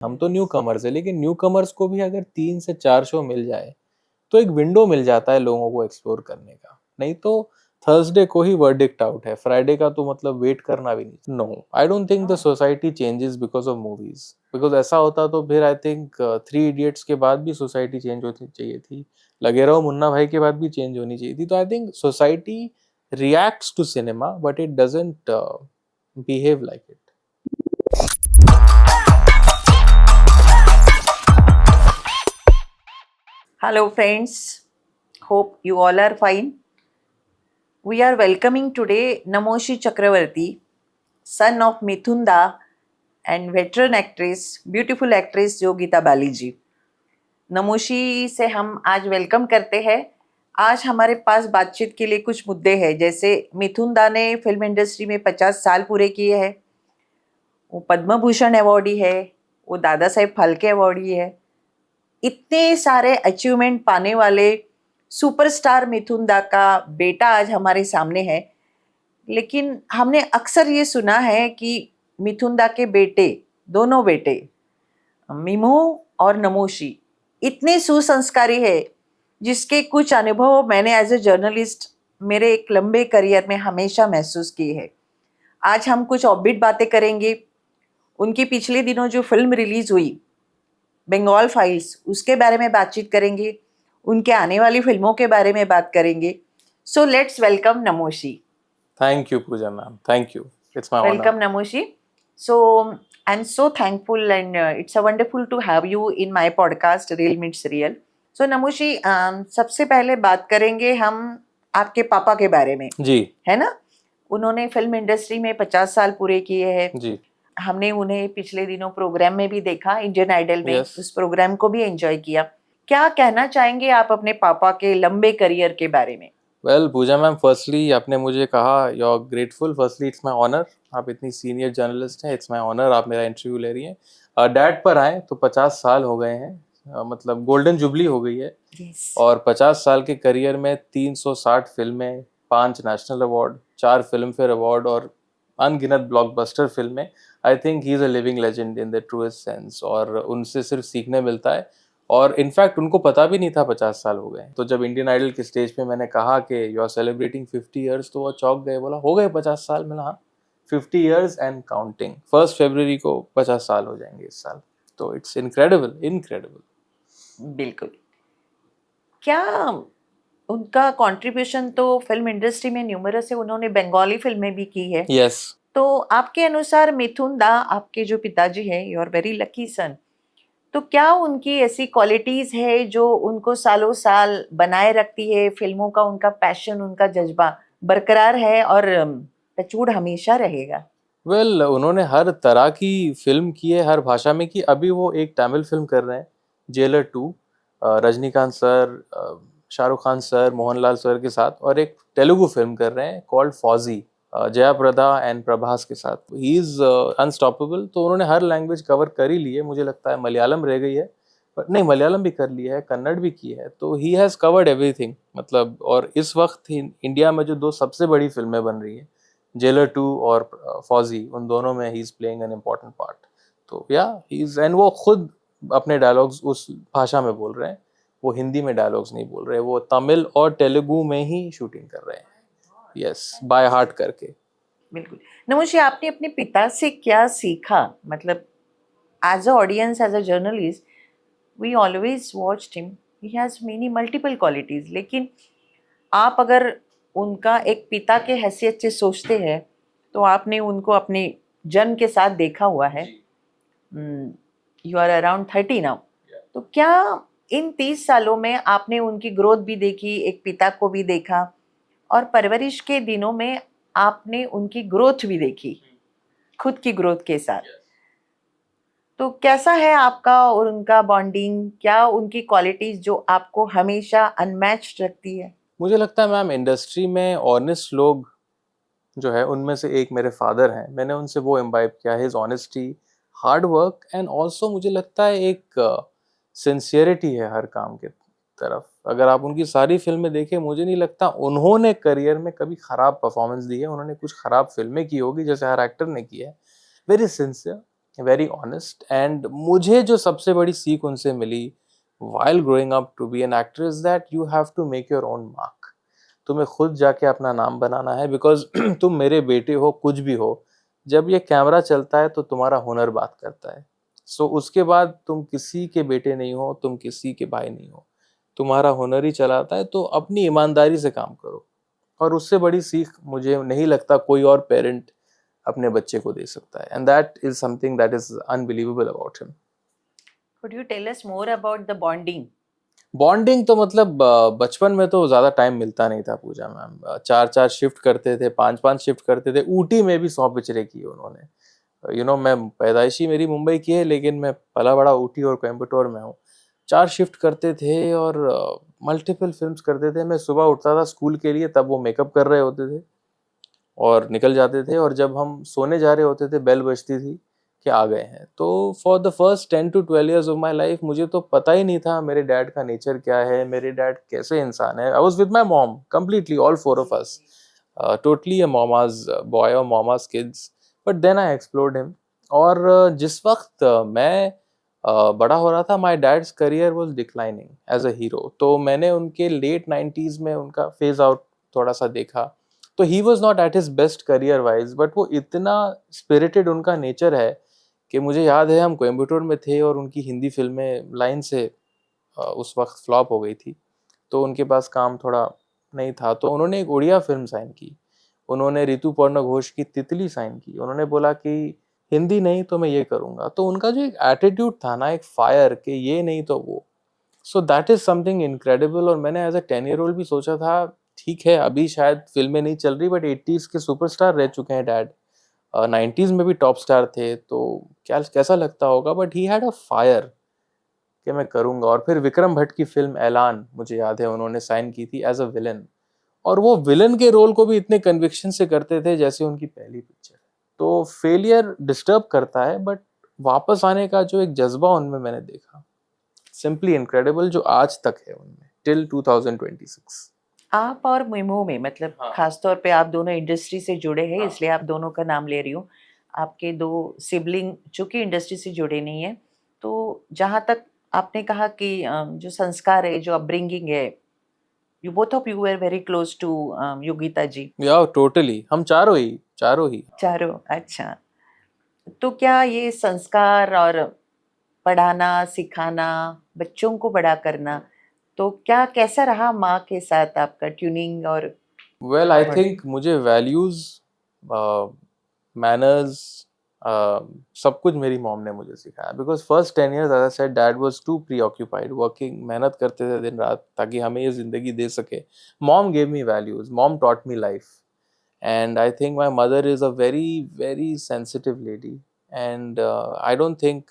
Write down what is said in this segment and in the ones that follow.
हम तो new commerce है, लेकिन न्यू कमर्स को भी अगर 3 से 4 शो मिल जाए तो एक विंडो मिल जाता है लोगों को एक्सप्लोर करने का। नहीं तो थर्सडे को ही वर्डिक्ट आउट है, फ्राइडे का तो मतलब वेट करना भी नहीं। No, I don't think the society changes because of movies. Because ऐसा होता तो फिर आई थिंक 3 इडियट्स के बाद भी सोसाइटी चेंज होनी चाहिए थी, लगे रहो मुन्ना भाई के बाद भी चेंज होनी चाहिए थी। तो I think society reacts to cinema but it doesn't behave like it. Hello, friends. Hope you all are fine. We are welcoming today Namoshi Chakravarti, son of Mithunda and veteran actress, beautiful actress Yogita Bali जी। नमोशी से हम आज welcome करते हैं। आज हमारे पास बातचीत के लिए कुछ मुद्दे हैं, जैसे मिथुन दा ने फिल्म इंडस्ट्री में 50 साल पूरे किए हैं, वो पद्म भूषण अवॉर्डी है, वो दादा साहेब फाल्के अवॉर्डी है। इतने सारे अचीवमेंट पाने वाले सुपरस्टार मिथुन दा का बेटा आज हमारे सामने है। लेकिन हमने अक्सर ये सुना है कि मिथुन दा के बेटे, दोनों बेटे मीमू और नमोशी इतने सुसंस्कारी है, जिसके कुछ अनुभव मैंने एज ए जर्नलिस्ट मेरे एक लंबे करियर में हमेशा महसूस किए हैं। आज हम कुछ ऑबिट बातें करेंगे। उनकी पिछले दिनों जो फिल्म रिलीज हुई बंगाल फाइल्स, उसके बारे में बातचीत करेंगे, उनके आने वाली फिल्मों के बारे में बात करेंगे। So let's welcome Namashi. Thank you, Pooja ma'am. Thank you. It's my honor. Welcome Namoshi. So I'm so thankful and it's a wonderful to have you in my podcast Real Meets Real. So Namoshi, सबसे पहले बात करेंगे हम आपके पापा के बारे में। जी। है ना, उन्होंने फिल्म इंडस्ट्री में 50 साल पूरे किए हैं जी। हमने उन्हें पिछले दिनों प्रोग्राम में भी देखा, इंडियन आइडल में। Yes. उस प्रोग्राम को भी एंजॉय किया। क्या कहना चाहेंगे आप अपने पापा के लंबे करियर के बारे में? वेल पूजा मैम, फर्स्टली आपने मुझे कहा you are grateful, firstly it's my honour. आप इतनी सीनियर जर्नलिस्ट हैं, इट्स माय ऑनर आप मेरा इंटरव्यू ले रही हैं। डैड पर आए तो 50 साल हो गए हैं, मतलब गोल्डन जुबली हो गई है। yes. और 50 साल के करियर में 360 फिल्में, 5 national award, 4 film fair award और अनगिनत ब्लॉकबस्टर फिल्में। I think he is a living legend in the truest sense, और उनसे सिर्फ सीखने मिलता है। और इनफैक्ट उनको पता भी नहीं था 50 साल हो गए। तो जब इंडियन आइडल के स्टेज पे मैंने कहा कि यू आर सेलिब्रेटिंग 50 ईयर्स, तो वो चौंक गए, बोला हो गए 50 साल। मैंने हाँ, 50 ईयर्स एंड काउंटिंग। 1 फरवरी को 50 साल हो जाएंगे इस साल। तो इट्स इनक्रेडिबल, इनक्रेडिबल। बिल्कुल। क्या उनका कंट्रीब्यूशन तो फिल्म इंडस्ट्री में न्यूमरस है, उन्होंने बंगाली फिल्में भी की है। यस। तो आपके अनुसार मिथुन दा, आपके जो पिताजी हैं, यू आर वेरी लकी सन, तो क्या उनकी ऐसी क्वालिटीज है जो उनको सालों साल बनाए रखती है? फिल्मों का उनका पैशन, उनका जज्बा बरकरार है और टचवुड हमेशा रहेगा? वेल उन्होंने हर तरह की फिल्म की है, हर भाषा में की। अभी वो एक तमिल फिल्म कर रहे हैं, jailer 2, Rajinikanth sir, Shahrukh Khan sir, Mohanlal sir के साथ, और एक तेलुगु फिल्म कर रहे हैं कॉल्ड फौजी, जया प्रदा एंड प्रभास के साथ। He is unstoppable. तो उन्होंने हर लैंग्वेज कवर कर ही ली है। मुझे लगता है मलयालम रह गई है, पर नहीं, मलयालम भी कर लिया है, कन्नड़ भी की है। तो ही हैज़ कवर्ड एवरीथिंग मतलब। और इस वक्त इंडिया में जो 2 सबसे बड़ी फिल्में बन रही हैं, जेलर 2 और फौजी, उन दोनों में he is playing an important part. तो या ही इज, एंड वो खुद अपने डायलॉग्स उस भाषा में बोल रहे हैं, वो हिंदी में डायलॉग्स नहीं बोल रहे, वो तमिल और तेलुगु में ही शूटिंग कर रहे हैं। यस, बाय हार्ट करके। बिल्कुल। नमोशी, आपने अपने पिता से क्या सीखा? मतलब as a audience, as a journalist, we always watched him, he has many multiple qualities, लेकिन आप अगर उनका एक पिता के हैसियत से सोचते हैं तो आपने उनको अपने जन्म के साथ देखा हुआ है। You are around 30 now. तो क्या इन 30 सालों में आपने उनकी ग्रोथ भी देखी, एक पिता को भी देखा, और परवरिश के दिनों में आपने उनकी ग्रोथ भी देखी, खुद की ग्रोथ के साथ? तो कैसा है आपका और उनका बॉन्डिंग? क्या उनकी क्वालिटीज जो आपको हमेशा अनमैच्ड रखती है? मुझे लगता है मैम, इंडस्ट्री में ऑनेस्ट लोग जो है, उनमें से एक मेरे फादर हैं। मैंने उनसे वो इम्बाइब किया, his honesty, hard work, and also मुझे लगता है एक सिंसियरिटी है हर काम के तरफ। अगर आप उनकी सारी फिल्में देखें, मुझे नहीं लगता उन्होंने करियर में कभी खराब परफॉर्मेंस दी है। उन्होंने कुछ खराब फिल्में की होगी, जैसे हर एक्टर ने की है। Very sincere, very honest. And मुझे जो सबसे बड़ी सीख उनसे मिली while growing up to be an actor is that you have to make your own mark। तुम्हें खुद जाके अपना नाम बनाना है, बिकॉज तुम मेरे बेटे हो, कुछ भी हो, जब ये कैमरा चलता है तो तुम्हारा हुनर बात करता है। सो उसके बाद तुम किसी के बेटे नहीं हो, तुम किसी के भाई नहीं हो, तुम्हारा हुनर ही चलाता है। तो अपनी ईमानदारी से काम करो, और उससे बड़ी सीख मुझे नहीं लगता कोई और पेरेंट अपने बच्चे को दे सकता है। And that is something that is unbelievable about him. Could you tell us more about the bonding? Bonding तो मतलब बचपन में तो ज़्यादा टाइम मिलता नहीं था पूजा मैम। 4-4 शिफ्ट करते थे, 5-5 शिफ्ट करते थे। ऊटी में भी 100 पिक्चरें की उन्होंने। मैं पैदाइशी मेरी मुंबई की है, लेकिन मैं पला बड़ा ऊटी और कोयम्बटूर में हूँ। 4 शिफ्ट करते थे और मल्टीपल फिल्म्स करते थे। मैं सुबह उठता था स्कूल के लिए, तब वो मेकअप कर रहे होते थे और निकल जाते थे, और जब हम सोने जा रहे होते थे बेल बजती थी कि आ गए हैं। तो for the first 10 to 12 years of my life मुझे तो पता ही नहीं था मेरे डैड का नेचर क्या है, मेरे डैड कैसे इंसान है। I was with my mom completely, all 4 of us, totally a mama's boy और mama's kids. But then I explored him. और जिस वक्त मैं बड़ा हो रहा था, my dad's career was declining as a hero. तो मैंने उनके लेट 90s में उनका फेज आउट थोड़ा सा देखा। तो he was not at his best career wise, but वो इतना स्पिरिटेड उनका नेचर है कि मुझे याद है हम कोयम्बटूर में थे और उनकी हिंदी फिल्में लाइन से उस वक्त फ्लॉप हो गई थी। तो उनके पास काम थोड़ा नहीं था, तो उन्होंने एक उड़िया फिल्म साइन की। उन्होंने ऋतुपर्ण घोष की तितली साइन की। उन्होंने बोला कि हिंदी नहीं तो मैं ये करूँगा। तो उनका जो एक एटीट्यूड था ना, एक फायर, कि ये नहीं तो वो। So that is something incredible. और मैंने एज अ 10 year old भी सोचा था, ठीक है अभी शायद फिल्में नहीं चल रही, बट 80s के सुपरस्टार रह चुके हैं डैड, 90s में भी टॉप स्टार थे, तो क्या कैसा लगता होगा। But he had a fire कि मैं करूँगा। और फिर विक्रम भट्ट की फिल्म ऐलान, मुझे याद है उन्होंने साइन की थी एज अ विलन, और वो विलन के रोल को भी इतने कन्विक्शन से करते थे जैसे उनकी पहली पिक्चर। तो फेलियर डिस्टर्ब करता है, बट वापस आने का जो एक जज्बा उनमें मैंने देखा, सिंपली इनक्रेडिबल, जो आज तक है उनमें टिल 2026। आप और मिमो में मतलब हाँ। खासतौर पे आप दोनों इंडस्ट्री से जुड़े हैं, हाँ। इसलिए आप दोनों का नाम ले रही हूँ। आपके दो सिबलिंग चूंकि इंडस्ट्री से जुड़े नहीं है, तो जहाँ तक आपने कहा कि जो संस्कार है, जो अपब्रिंगिंग है, you both of you are very close to Yogita ji. Yeah totally, हम चारों ही। चारों, अच्छा। तो क्या ये संस्कार और पढ़ाना, सिखाना, बच्चों को बड़ा करना, तो क्या कैसा रहा माँ के साथ आपका ट्यूनिंग और वेल आई बड़े? थिंक मुझे वैल्यूज, मैनर्स, सब कुछ मेरी मॉम ने मुझे सिखाया। Because first 10 years as I said dad was too preoccupied working, मेहनत करते थे दिन रात ताकि हमें ये जिंदगी दे सके। Mom gave me values, mom taught me life. And I think my mother is a very, very sensitive lady. And I don't think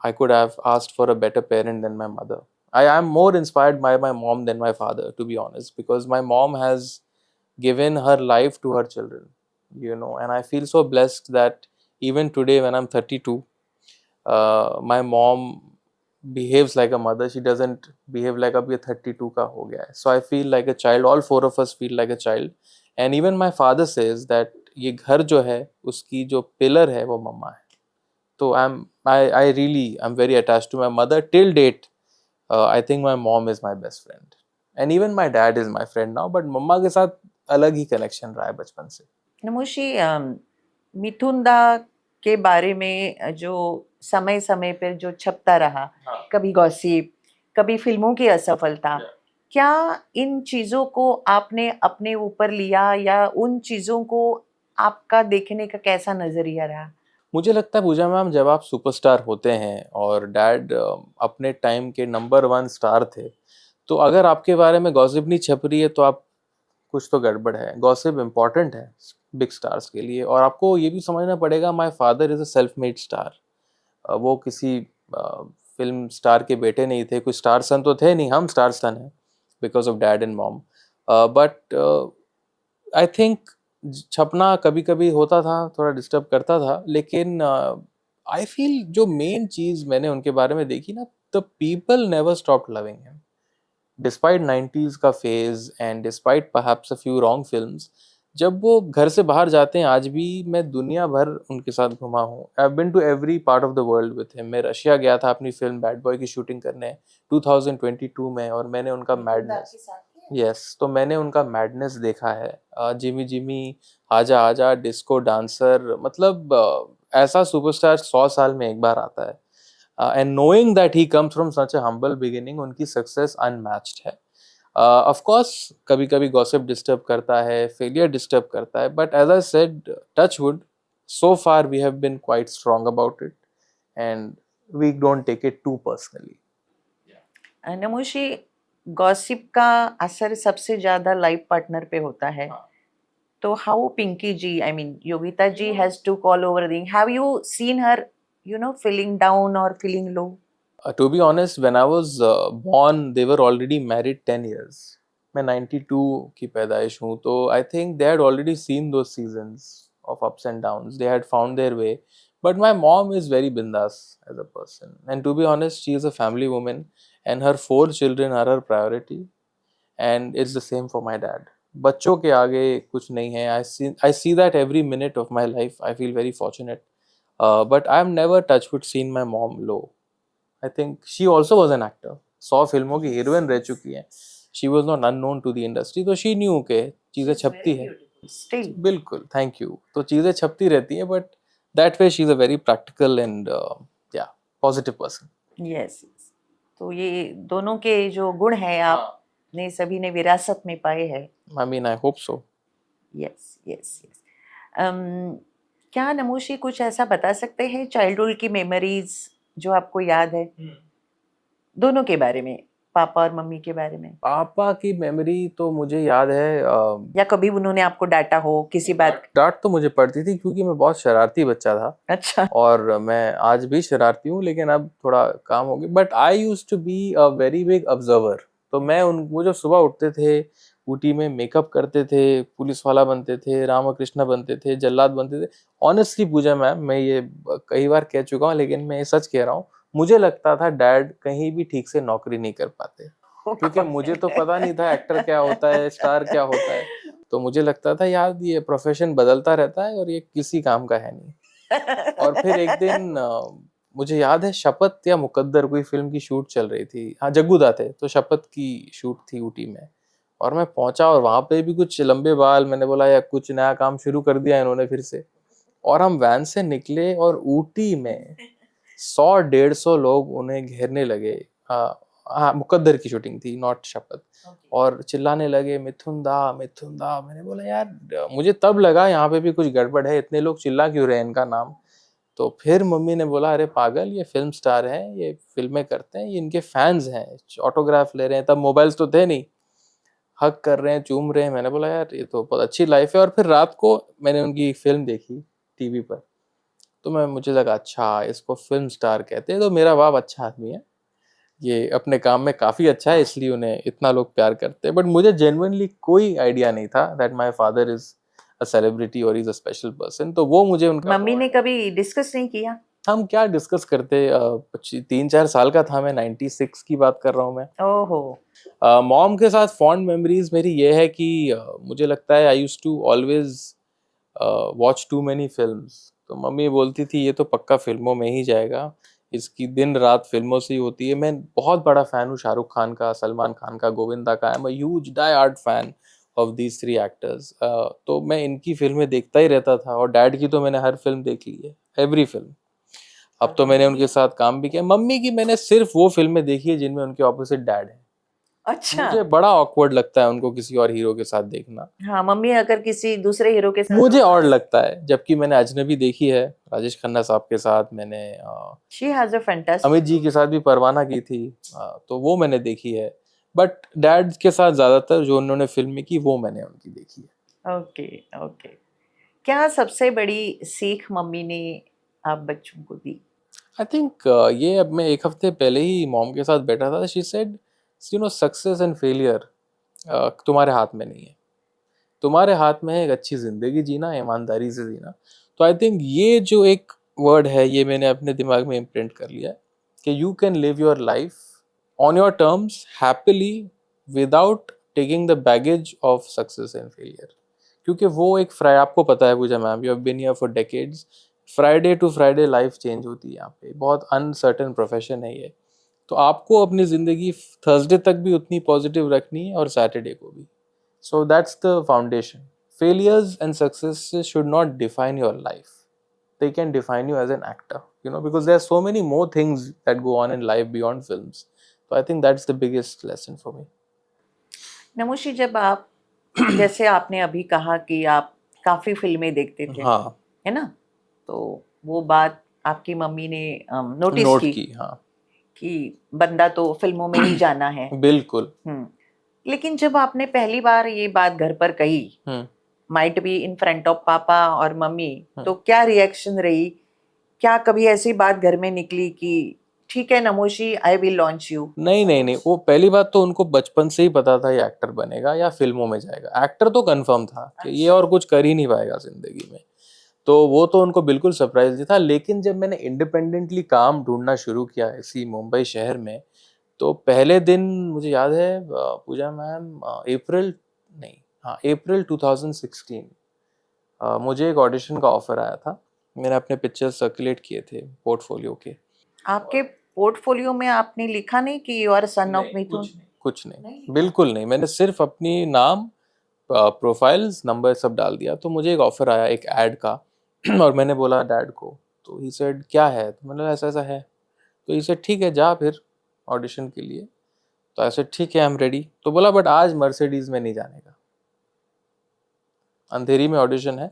I could have asked for a better parent than my mother. I am more inspired by my mom than my father, to be honest, because my mom has given her life to her children, and I feel so blessed that even today, when I'm 32, my mom behaves like a mother. She doesn't behave like अब ये 32 का हो गया है. So I feel like a child. All 4 of us feel like a child. And even my father says that ये घर जो है उसकी जो pillar है वो मम्मा है. तो I really I'm very attached to my mother till date. I think my mom is my best friend. And even my dad is my friend now. But मम्मा के साथ अलग ही connection रहा है बचपन से. नमोशी, मिथुन दा के बारे में जो समय समय पर जो छपता रहा, हाँ. कभी गॉसिप, कभी फिल्मों की असफलता, क्या इन चीजों को आपने अपने ऊपर लिया या उन चीजों को आपका देखने का कैसा नजरिया रहा? मुझे लगता है पूजा मैम, जब आप सुपरस्टार होते हैं और डैड अपने टाइम के नंबर 1 स्टार थे, तो अगर आपके बारे में गॉसिप नहीं छप रही है तो आप कुछ तो गड़बड़ है। गॉसिप इम्पॉर्टेंट है बिग स्टार्स के लिए। और आपको ये भी समझना पड़ेगा, my father is a self made star. वो किसी फिल्म स्टार के बेटे नहीं थे, कोई स्टार सन तो थे नहीं, हम स्टार सन हैं because of dad and mom. But I think छपना कभी कभी होता था, थोड़ा डिस्टर्ब करता था, लेकिन आई फील जो मेन चीज़ मैंने उनके बारे में देखी ना, the people never stop loving him despite 90s का phase and despite perhaps a few wrong films. जब वो घर से बाहर जाते हैं, आज भी मैं दुनिया भर उनके साथ घुमा हूँ। I have been to every part of the world with him. मैं रशिया गया था अपनी फिल्म बैड बॉय की शूटिंग करने 2022 में, और मैंने उनका मैडनेस, यस, तो मैंने उनका मैडनेस देखा है। जिमी जिमी, आजा आजा, डिस्को डांसर, मतलब ऐसा सुपरस्टार 100 साल में एक बार आता है। And knowing that he comes from such a humble beginning, उनकी सक्सेस अनमैच्ड है। ऑफ कोर्स कभी कभी गॉसिप डिस्टर्ब करता है, फेलियर डिस्टर्ब करता है, but as I said, touch wood, so far we have been quite strong about it, and we don't take it too personally. Namashi, gossip का असर सबसे ज्यादा लाइफ पार्टनर पे होता है। तो how Pinky ji, I mean Yogita ji, has to call over thing, have you seen her feeling down or feeling low? To be honest, when I was born, they were already married 10 years. मैं 92 की पैदाइश हूँ, तो I think they had already seen those seasons of ups and downs. They had found their way. But my mom is very bindas as a person. And to be honest, she is a family woman, and her 4 children are her priority. And it's the same for my dad. बच्चों के आगे कुछ नहीं है. I see that every minute of my life. I feel very fortunate. But I've never touch wood seen my mom low. I think she also was an actor. 100 फिल्मों की heroine रह चुकी है. She was not unknown to the industry, तो she knew के चीज़ें छपती है. Still. बिल्कुल, thank you. तो चीज़ें छपती रहती हैं, but that way she's a very practical and yeah, positive person. Yes, yes. तो ये दोनों के जो गुण हैं आपने सभी ने विरासत में पाए हैं। I mean, I hope so. Yes yes yes. क्या नमोशी कुछ ऐसा बता सकते हैं चाइल्डहुड की मेमोरीज जो आपको याद है, दोनों के बारे में, पापा और मम्मी के बारे में? पापा की मेमोरी तो मुझे याद है, या कभी उन्होंने आपको डांटा हो किसी बात? डांट तो मुझे पड़ती थी क्योंकि मैं बहुत शरारती बच्चा था, अच्छा। और मैं आज भी शरारती हूँ, लेकिन अब थोड़ा काम हो गया। But I used to be a very big observer. तो वो जो सुबह उठते थे, ऊटी में मेकअप करते थे, पुलिस वाला बनते थे, रामकृष्ण बनते थे, जल्लाद बनते थे। ऑनेस्टली पूजा मैम, मैं ये कई बार कह चुका हूँ, लेकिन मैं ये सच कह रहा हूँ, मुझे लगता था डैड कहीं भी ठीक से नौकरी नहीं कर पाते, क्योंकि मुझे तो पता नहीं था एक्टर क्या होता है, स्टार क्या होता है। तो मुझे लगता था यार ये प्रोफेशन बदलता रहता है और ये किसी काम का है नहीं। और फिर एक दिन मुझे याद है, शपथ या मुकद्दर कोई फिल्म की शूट चल रही थी, हाँ जग्गू दा थे, तो शपथ की शूट थी ऊटी में, और मैं पहुंचा और वहां पे भी कुछ लंबे बाल, मैंने बोला यार कुछ नया काम शुरू कर दिया इन्होंने फिर से। और हम वैन से निकले और ऊटी में 100-150 लोग उन्हें घेरने लगे। हाँ, मुकद्दर की शूटिंग थी, नॉट शपथ। और चिल्लाने लगे मिथुन दा, मिथुन दा। मैंने बोला यार, मुझे तब लगा यहाँ पे भी कुछ गड़बड़ है, इतने लोग चिल्ला क्यों रहे हैं इनका नाम। तो फिर मम्मी ने बोला अरे पागल, ये फिल्म स्टार हैं, ये फिल्में करते हैं, ये इनके फैंस हैं, ऑटोग्राफ ले रहे हैं। तब मोबाइल्स तो थे नहीं, हक कर रहे हैं, चूम रहे हैं। मैंने बोला यार ये तो बहुत अच्छी लाइफ है। और फिर रात को मैंने उनकी फिल्म देखी टीवी पर, तो मुझे लगा अच्छा इसको फिल्म स्टार कहते हैं, तो मेरा बाप अच्छा आदमी है, ये अपने काम में काफ़ी अच्छा है, इसलिए उन्हें इतना लोग प्यार करते हैं। बट मुझे जेन्युइनली कोई आइडिया नहीं था that my father is a celebrity और इज अ स्पेशल पर्सन। तो वो मुझे उनका, मम्मी ने कभी डिस्कस नहीं किया? हम क्या डिस्कस करते, 3-4 साल का था मैं, 96 की बात कर रहा हूँ मैं। ओहो। मॉम के साथ फॉन्ड मेमोरीज मेरी ये है कि मुझे लगता है I used to always watch too many films. तो मम्मी बोलती थी ये तो पक्का फिल्मों में ही जाएगा, इसकी दिन रात फिल्मों से ही होती है। मैं बहुत बड़ा फैन हूँ शाहरुख खान का, सलमान खान का, गोविंदा का। I am a huge die hard fan of these 3 actors. तो मैं इनकी फिल्में देखता ही रहता था, और डैड की तो मैंने हर फिल्म देख ली है, एवरी फिल्म। अब तो मैंने उनके साथ काम भी किया। मम्मी की मैंने सिर्फ वो फिल्में देखी है जिनमें उनके ऑपोजिट डैड है। अच्छा। मुझे बड़ा ऑकवर्ड लगता है उनको किसी और हीरो के साथ देखना। हाँ, मम्मी अगर किसी दूसरे हीरो के साथ, मुझे और लगता है। जबकि मैंने अजनबी देखी है राजेश खन्ना साहब के साथ, मैंने she has a fantastic, Amit ji के साथ भी परवाना की थी, तो वो मैंने देखी है। बट डैड के साथ ज्यादातर जो उन्होंने फिल्में की वो मैंने उनकी देखी है। Okay okay. क्या सबसे बड़ी सीख मम्मी ने आप बच्चों को दी? आई थिंक ये अब मैं एक हफ्ते पहले ही मॉम के साथ बैठा था। She said success and failure तुम्हारे हाथ में नहीं है, तुम्हारे हाथ में है एक अच्छी जिंदगी जीना, ईमानदारी से जीना। तो आई थिंक ये जो एक वर्ड है, ये मैंने अपने दिमाग में इम्प्रिंट कर लिया है कि you can live your life on your terms happily without taking the baggage of success and failure. क्योंकि वो एक आपको पता है Pooja ma'am, you have been here for decades, Friday to Friday life change होती है यहाँ पे, बहुत अनसर्टेन प्रोफेशन है ये। तो आपको अपनी ज़िंदगी थर्सडे तक भी उतनी पॉजिटिव रखनी है और सैटरडे को भी। So that's the foundation. Failures and success should not define your life, they can define you as an actor, you know, because there are so many more things that go on in life beyond films. So I think that's the biggest lesson for me. Namoshi, जब आप जैसे आपने अभी कहा कि आप काफी फिल्में देखते थे, हाँ, है ना, तो वो बात आपकी मम्मी ने नोटिस नोट की की, हाँ। कि बंदा तो फिल्मों में ही जाना है। बिल्कुल। लेकिन जब आपने पहली बार ये बात घर पर कही, might be in front of पापा और मम्मी, तो क्या रिएक्शन रही? क्या कभी ऐसी बात घर में निकली कि ठीक है Namoshi, I will launch you? नहीं, वो पहली बात तो उनको बचपन से ही पता था ये एक्टर बनेगा या फिल्मों में जाएगा। एक्टर तो कंफर्म था कि ये और कुछ कर ही नहीं पाएगा जिंदगी में, तो वो तो उनको बिल्कुल सरप्राइज ही था। लेकिन जब मैंने इंडिपेंडेंटली काम ढूंढना शुरू किया इसी मुंबई शहर में, तो पहले दिन मुझे याद है पूजा मैम, अप्रैल 2016 मुझे एक ऑडिशन का ऑफर आया था। मैंने अपने पिक्चर्स सर्कुलेट किए थे पोर्टफोलियो के। आपके पोर्टफोलियो में आपने लिखा नहीं कि यू आर सन ऑफ मिथुन? कुछ नहीं, बिल्कुल नहीं। मैंने सिर्फ अपनी नाम, प्रोफाइल्स, नंबर सब डाल दिया। तो मुझे एक ऑफर आया एक ऐड का और मैंने बोला डैड को, तो ही सेड क्या है, तो मैंने बोला ऐसा ऐसा है। तो ही सेड ठीक है जा फिर ऑडिशन के लिए। तो ऐसे ठीक है, आई एम रेडी। तो बोला बट आज मर्सिडीज में नहीं जाने का, अंधेरी में ऑडिशन है,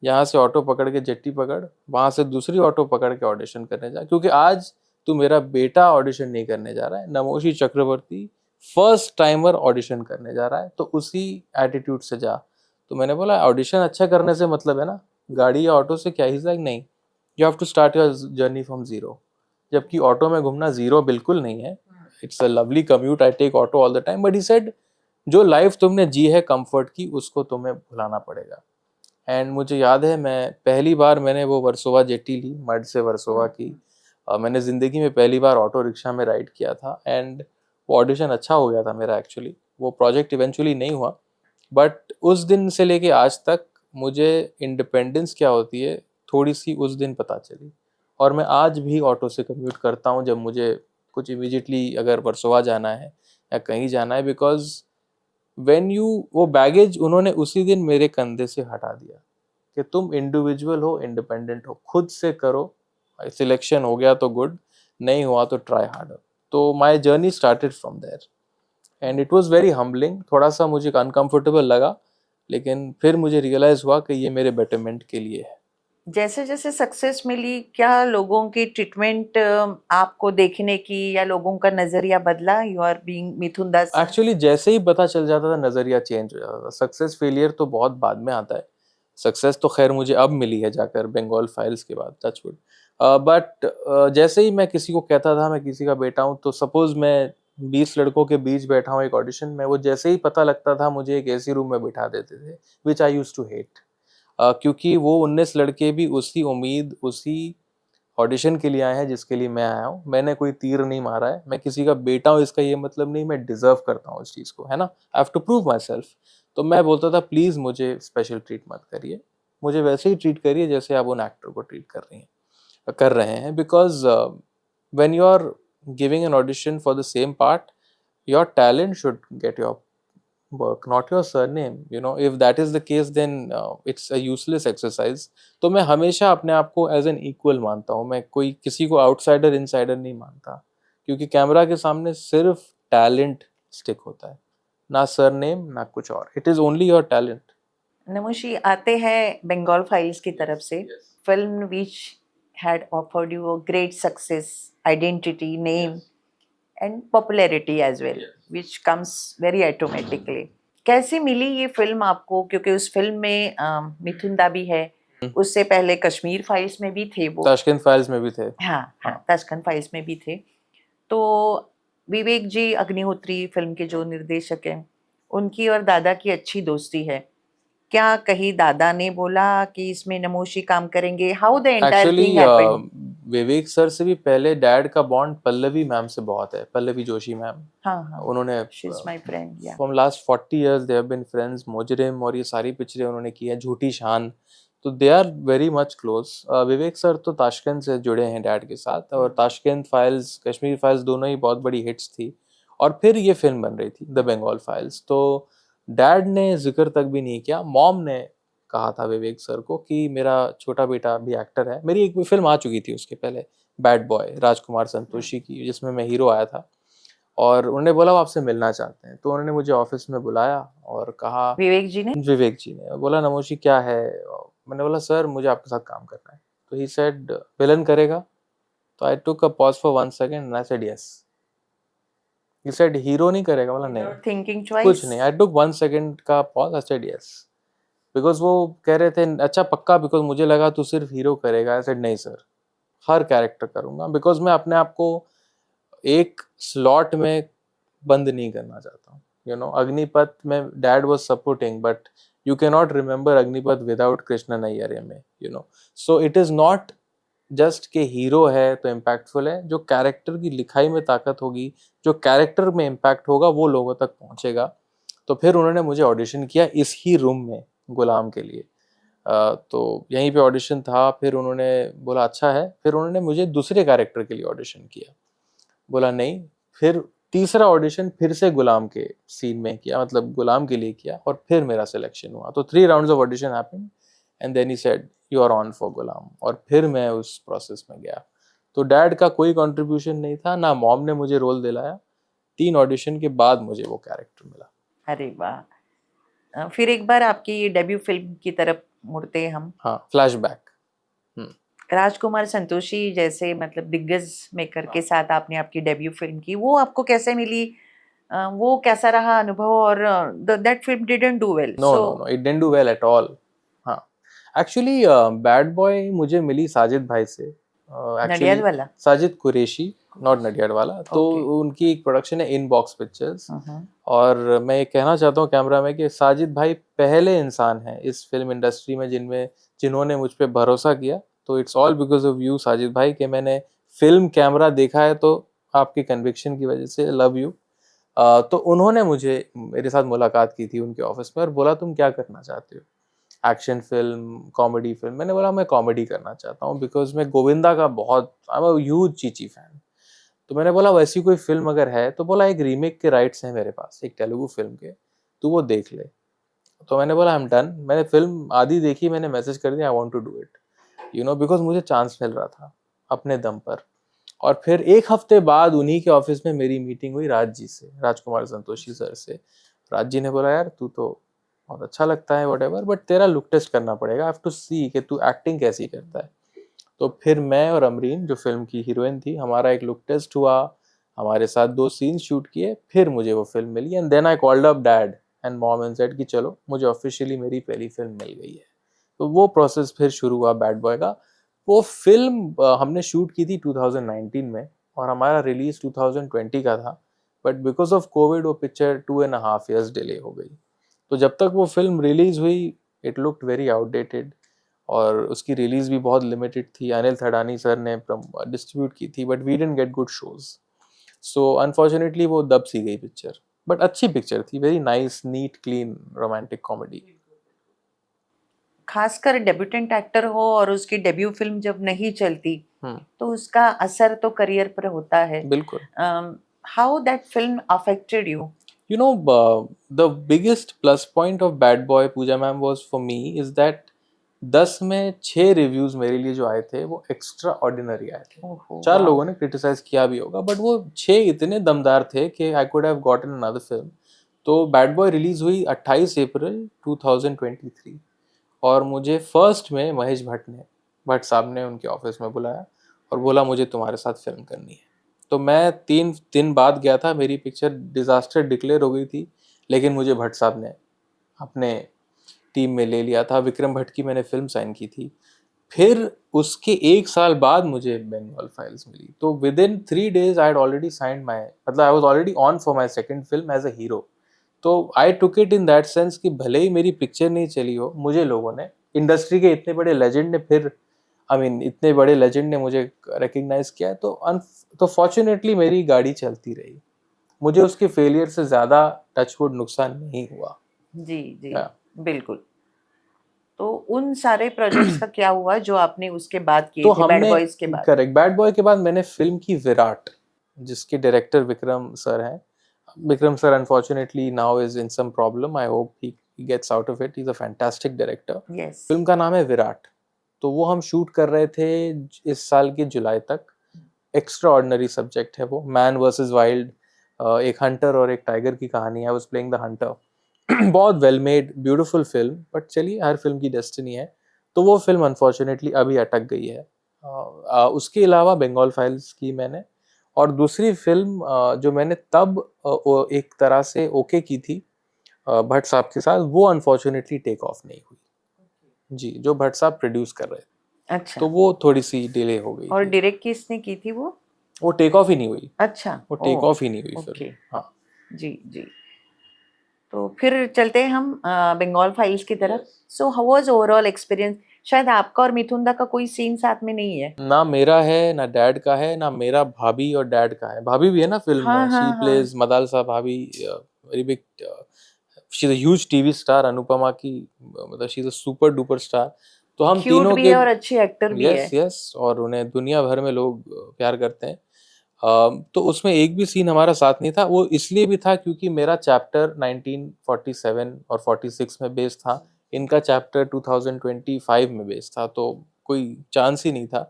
यहाँ से ऑटो पकड़ के जेट्टी पकड़, वहाँ से दूसरी ऑटो पकड़ के ऑडिशन करने जा, क्योंकि आज तू मेरा बेटा ऑडिशन नहीं करने जा रहा है, नमोशी चक्रवर्ती फर्स्ट टाइमर ऑडिशन करने जा रहा है, तो उसी एटीट्यूड से जा। तो मैंने बोला ऑडिशन अच्छा करने से मतलब है ना, गाड़ी या ऑटो से क्या ही लाइक नहीं, you have to start your journey from zero. जबकि ऑटो में घूमना जीरो बिल्कुल नहीं है, it's a lovely commute, I take auto all the time, but he said जो लाइफ तुमने जी है कंफर्ट की, उसको तुम्हें भुलाना पड़ेगा। एंड मुझे याद है मैं पहली बार मैंने वो वर्सोवा जेट्टी ली, मड से वर्सोवा की। मैंने ज़िंदगी में पहली बार ऑटो रिक्शा में राइड किया था। एंड वो ऑडिशन अच्छा हो गया था मेरा एक्चुअली, वो प्रोजेक्ट इवेंचुअली नहीं हुआ, बट उस दिन से लेके आज तक मुझे इंडिपेंडेंस क्या होती है थोड़ी सी उस दिन पता चली। और मैं आज भी ऑटो से कम्यूट करता हूँ जब मुझे कुछ इमीडिएटली अगर वर्सोवा जाना है या कहीं जाना है, बिकॉज वो बैगेज उन्होंने उसी दिन मेरे कंधे से हटा दिया कि तुम इंडिविजुअल हो, इंडिपेंडेंट हो, खुद से करो, सिलेक्शन हो गया तो गुड, नहीं हुआ तो ट्राई हार्डर। तो my journey started from there and it was very humbling. थोड़ा सा मुझे अनकंफर्टेबल लगा, लेकिन फिर मुझे रियलाइज हुआ कि ये मेरे बेटरमेंट के लिए है। जैसे जैसे सक्सेस मिली, क्या लोगों की ट्रीटमेंट आपको देखने की या लोगों का नजरिया बदला? You are being Mithun Das. Actually जैसे ही पता चल जाता था नज़रिया चेंज हो जाता था। सक्सेस फेलियर तो बहुत बाद में आता है, सक्सेस तो खैर मुझे अब मिली है जाकर बंगाल फाइल्स के बाद, टचवुड। बट जैसे ही मैं किसी को कहता था मैं किसी का बेटा हूँ, तो सपोज मैं 20 लड़कों के बीच बैठा हूँ एक ऑडिशन में, वो जैसे ही पता लगता था मुझे एक ऐसी रूम में बिठा देते थे, विच आई यूज टू हेट। क्योंकि वो 19 लड़के भी उसी उम्मीद, उसी ऑडिशन के लिए आए हैं जिसके लिए मैं आया हूँ। मैंने कोई तीर नहीं मारा है, मैं किसी का बेटा हूँ इसका ये मतलब नहीं मैं डिजर्व करता हूँ इस चीज़ को, है ना, I have to prove myself. तो मैं बोलता था प्लीज़ मुझे स्पेशल ट्रीट मत करिए, मुझे वैसे ही ट्रीट करिए जैसे आप उन एक्टर को ट्रीट कर रहे हैं, because when you are giving an audition for the same part, your talent should get your work, not your surname. You know, if that is the case, then it's a useless exercise. तो मैं हमेशा अपने आप को as an equal मानता हूँ, मैं कोई किसी को आउटसाइडर इनसाइडर नहीं मानता, क्योंकि कैमरा के सामने सिर्फ टैलेंट स्टिक होता है, ना सरनेम ना कुछ और, it is only your talent. Namashi, आते हैं बंगाल फाइल्स की तरफ से। Film which had offered you a great success, identity, name and popularity as well, which comes very automatically. कैसी मिली ये फिल्म आपको? क्योंकि उस फिल्म में मिथुन दा भी है, उससे पहले कश्मीर फाइल्स में भी थे वो, ताशकंद फाइल्स में भी थे। हाँ, ताशकंद फाइल्स में भी थे। तो विवेक जी अग्निहोत्री फिल्म के जो निर्देशक हैं, उनकी और दादा की अच्छी दोस्ती है। क्या कहीं दादा ने बोला कि इसमें नमोशी काम करेंगे? How the entire actually thing happened? Vivek sir से भी पहले डैड का बॉन्ड पल्लवी मैम से बहुत है, पल्लवी जोशी मैम। हाँ उन्होंने she is my friend yeah from last 40 years they have been friends. Mujrim और ये सारी पिक्चरें उन्होंने की है, झूठी शान, तो they are very much close. Vivek sir तो ताशकंद से जुड़े हैं डैड के साथ, और ताशकंद फाइल्स, कश्मीर फाइल्स दोनों ही बहुत बड़ी हिट्स थी, और फिर ये फिल्म बन रही थी द बंगाल फाइल्स। तो डैड ने जिक्र तक भी नहीं किया। मॉम ने कहा था विवेक सर को कि मेरा छोटा बेटा भी एक्टर है। मेरी एक फिल्म आ चुकी थी उसके पहले, बैड बॉय, राजकुमार संतोषी की, जिसमें मैं हीरो आया था, और उन्होंने बोला वो आपसे मिलना चाहते हैं। तो उन्होंने मुझे ऑफिस में बुलाया और कहा, विवेक जी ने बोला नमोशी क्या है। मैंने बोला सर मुझे आपके साथ काम करना है। तो ही सेड विलन करेगा। तो I took a pause for 1 second and I said yes. He said hero नहीं करेगा। बोला नहीं, थिंकिंग कुछ ट्वाइस नहीं। आई टुक 1 सेकंड का pause, I said yes, because वो कह रहे थे अच्छा पक्का, बिकॉज मुझे लगा तू सिर्फ हीरो करेगा। आई सेड नहीं सर, हर कैरेक्टर करूंगा, बिकॉज मैं अपने आप को एक स्लॉट में बंद नहीं करना चाहता हूँ। अग्निपथ में dad was supporting, but you can not remember Agneepath without Krishna Nayyar में, so it is not just के हीरो है तो इम्पैक्टफुल है। जो कैरेक्टर की लिखाई में ताकत होगी, जो कैरेक्टर में इम्पैक्ट होगा, वो लोगों तक पहुंचेगा। तो फिर उन्होंने मुझे ऑडिशन किया इस ही रूम में गुलाम के लिए। तो यहीं पे ऑडिशन था। फिर उन्होंने बोला अच्छा है। फिर उन्होंने मुझे दूसरे कैरेक्टर के लिए ऑडिशन किया। बोला नहीं। फिर तीसरा ऑडिशन फिर से गुलाम के सीन में किया, मतलब गुलाम के लिए किया, और फिर मेरा सिलेक्शन हुआ। तो 3 rounds of audition happened and then he said you are on for Ghulam, और फिर मैं उस प्रोसेस में गया। तो डैड का कोई कंट्रीब्यूशन नहीं था, ना मॉम ने मुझे रोल दिलाया। 3 ऑडिशन के बाद मुझे वो कैरेक्टर मिला। अरे वाह। फिर एक बार आपकी डेब्यू फिल्म की तरफ मुड़ते हैं हम। हाँ, फ्लैशबैक। राजकुमार संतोषी जैसे मतलब दिग्गज मेकर के साथ आपने आपकी डेब्यू फिल्म की, वो आपको कैसे मिली? वो कैसा रहा अनुभव? और that film didn't do well. No, it didn't do well at all. हाँ, एक्चुअली बैड बॉय मुझे मिली साजिद भाई से। नडियाद एक्चुअली वाला? साजिद कुरैशी, नॉट नडियाड वाला। तो Okay. उनकी एक प्रोडक्शन है इनबॉक्स पिक्चर्स। हम्म। और मैं ये कहना चाहता हूँ कैमरा में कि साजिद भाई पहले इंसान हैं इस फिल्म इंडस्ट्री में जिन्होंने मुझ पे भरोसा किया। तो it's all because of you Sajid भाई, कि मैंने फिल्म कैमरा देखा है, तो आपकी कन्विक्शन की वजह से, लव यू। तो उन्होंने मेरे साथ मुलाकात की थी उनके ऑफिस में, और बोला तुम क्या करना चाहते हो, एक्शन फिल्म, कॉमेडी फिल्म? मैंने बोला मैं कॉमेडी करना चाहता हूँ, बिकॉज मैं गोविंदा का बहुत, आई am a huge Chichi fan. तो मैंने बोला वैसी कोई फिल्म अगर है, तो बोला एक रीमेक के राइट्स हैं मेरे पास, एक तेलुगु फिल्म के, तू वो देख ले। तो मैंने बोला आई एम डन। मैंने फिल्म आधी देखी, मैंने मैसेज कर दिया I want to do it, because मुझे चांस मिल रहा था अपने दम पर। और फिर 1 हफ्ते बाद उन्हीं के ऑफिस में मेरी मीटिंग हुई राज जी से, राजकुमार संतोषी सर से। राज जी ने बोला यार तू तो बहुत अच्छा लगता है वट बट तेरा लुक टेस्ट करना पड़ेगा, आई हैव टू सी कि तू एक्टिंग कैसी करता है। तो फिर मैं और अमरीन, जो फिल्म की हीरोइन थी, हमारा एक लुक टेस्ट हुआ, हमारे साथ 2 सीन शूट किए, फिर मुझे वो फिल्म मिली। And then I called up dad and mom and said कि चलो मुझे ऑफिशियली मेरी पहली फिल्म मिल गई है। तो वो प्रोसेस फिर शुरू हुआ बैड बॉय का। वो फिल्म हमने शूट की थी 2019 में, और हमारा रिलीज 2020 का था, बट बिकॉज ऑफ कोविड वो पिक्चर 2.5 years डिले हो गई। तो जब तक वो फिल्म रिलीज हुई, इट लुक्ड वेरी आउटडेटेड, और उसकी रिलीज भी बहुत लिमिटेड थी। अनिल थडानी सर ने डिस्ट्रीब्यूट की थी, but we didn't get good shows. So unfortunately वो दब सी गई पिक्चर, बट अच्छी पिक्चर थी, very nice, neat, clean, romantic comedy. खासकर डेब्यूटेंट एक्टर हो और उसकी डेब्यू फिल्म जब नहीं चलती, हम्म, तो उसका असर तो करियर पर होता है। बिल्कुल। How that film affected you? The biggest plus point of Bad Boy, Pooja ma'am, was for me is that 10 में 6 रिव्यूज मेरे लिए जो आए थे वो एक्स्ट्रा ऑर्डिनरी आए थे। ओहो, 4 वाह। लोगों ने क्रिटिसाइज किया भी होगा, बट वो 6 इतने दमदार थे कि I could have gotten another film. तो बैड बॉय रिलीज हुई 28 अप्रैल 2023, और मुझे फर्स्ट में महेश भट्ट साहब ने उनके ऑफिस में बुलाया और बोला मुझे तुम्हारे साथ फिल्म करनी है। तो मैं 3 दिन बाद गया था, मेरी पिक्चर डिजास्टर डिक्लेयर हो गई थी, लेकिन मुझे भट्ट साहब ने अपने टीम में ले लिया था। विक्रम भट्ट की मैंने फिल्म साइन की थी। फिर उसके 1 साल बाद मुझे बंगाल फाइल्स मिली। तो within 3 days I had already signed my, मतलब I was already on for my second film as a hero. तो I took it in that sense कि भले ही मेरी पिक्चर नहीं चली हो, मुझे लोगों ने, इंडस्ट्री के इतने बड़े लेजेंड ने फिर आई मीन इतने बड़े लेजेंड ने मुझे रिकग्नाइज किया है, तो फॉर्चुनेटली मेरी गाड़ी चलती रही, मुझे उसके फेलियर से ज्यादा टचवुड नुकसान नहीं हुआ। जी जी Yeah. बिल्कुल। तो उन सारे प्रोजेक्ट्स का क्या हुआ जो आपने उसके बाद किए तो थे, बैड हमने बॉयज के बाद? करेक्ट, बैड बॉय के बाद मैंने फिल्म की विराट, जिसके डायरेक्टर विक्रम सर हैं। Vikram sir unfortunately now is in some problem, I hope he gets out of it, he is a fantastic director. Yes. Film का नाम है विराट। तो वो हम शूट कर रहे थे इस साल के जुलाई तक। एक्स्ट्रा ऑर्डिनरी सब्जेक्ट है वो, मैन वर्सेस वाइल्ड, एक हंटर और एक टाइगर की कहानी है। I was playing the hunter. बहुत well made beautiful film, but चलिए हर फिल्म की डेस्टिनी है। तो वो फिल्म अनफॉर्चुनेटली अभी अटक गई है। उसके अलावा बंगाल फाइल्स की मैंने, और दूसरी फिल्म जो मैंने तब एक तरह से ओके की थी भट्ट साहब के साथ, वो अनफॉर्चुनेटली टेक ऑफ नहीं हुई जी, जो भट्ट साहब प्रोड्यूस कर रहे थे। अच्छा। तो वो थोड़ी सी डिले हो गई और थी, डायरेक्ट किसने की थी वो टेक ऑफ ही नहीं हुई। अच्छा। वो टेक ऑफ ही नहीं हुई ओके। फिल्म। हाँ जी जी। तो फिर चलते हैं हम बंगाल फाइल्स की तरफ। So how was overall experience? शायद आपका और मिथुन दा का कोई सीन साथ में नहीं है। ना मेरा है, ना डैड का है, ना मेरा भाभी और डैड का है। भाभी भी है ना फिल्म हाँ में, हाँ शी हाँ। प्लेज मदालसा भाभी, very big, she is a huge TV star. Anupama की मतलब she is a super duper star. तो हम क्यूट तीनों भी के, है और अच्छी एक्टर भी है। यस यस, और उन्हें दुनिया भर में लोग प्यार करते हैं। तो उसमें एक भी सीन हमारा साथ नहीं था। वो इसलिए भी था क्योंकि मेरा चैप्टर 1947 और 46 में बेस्ड था, इनका चैप्टर 2025 में बेस्ड था, तो कोई चांस ही नहीं था।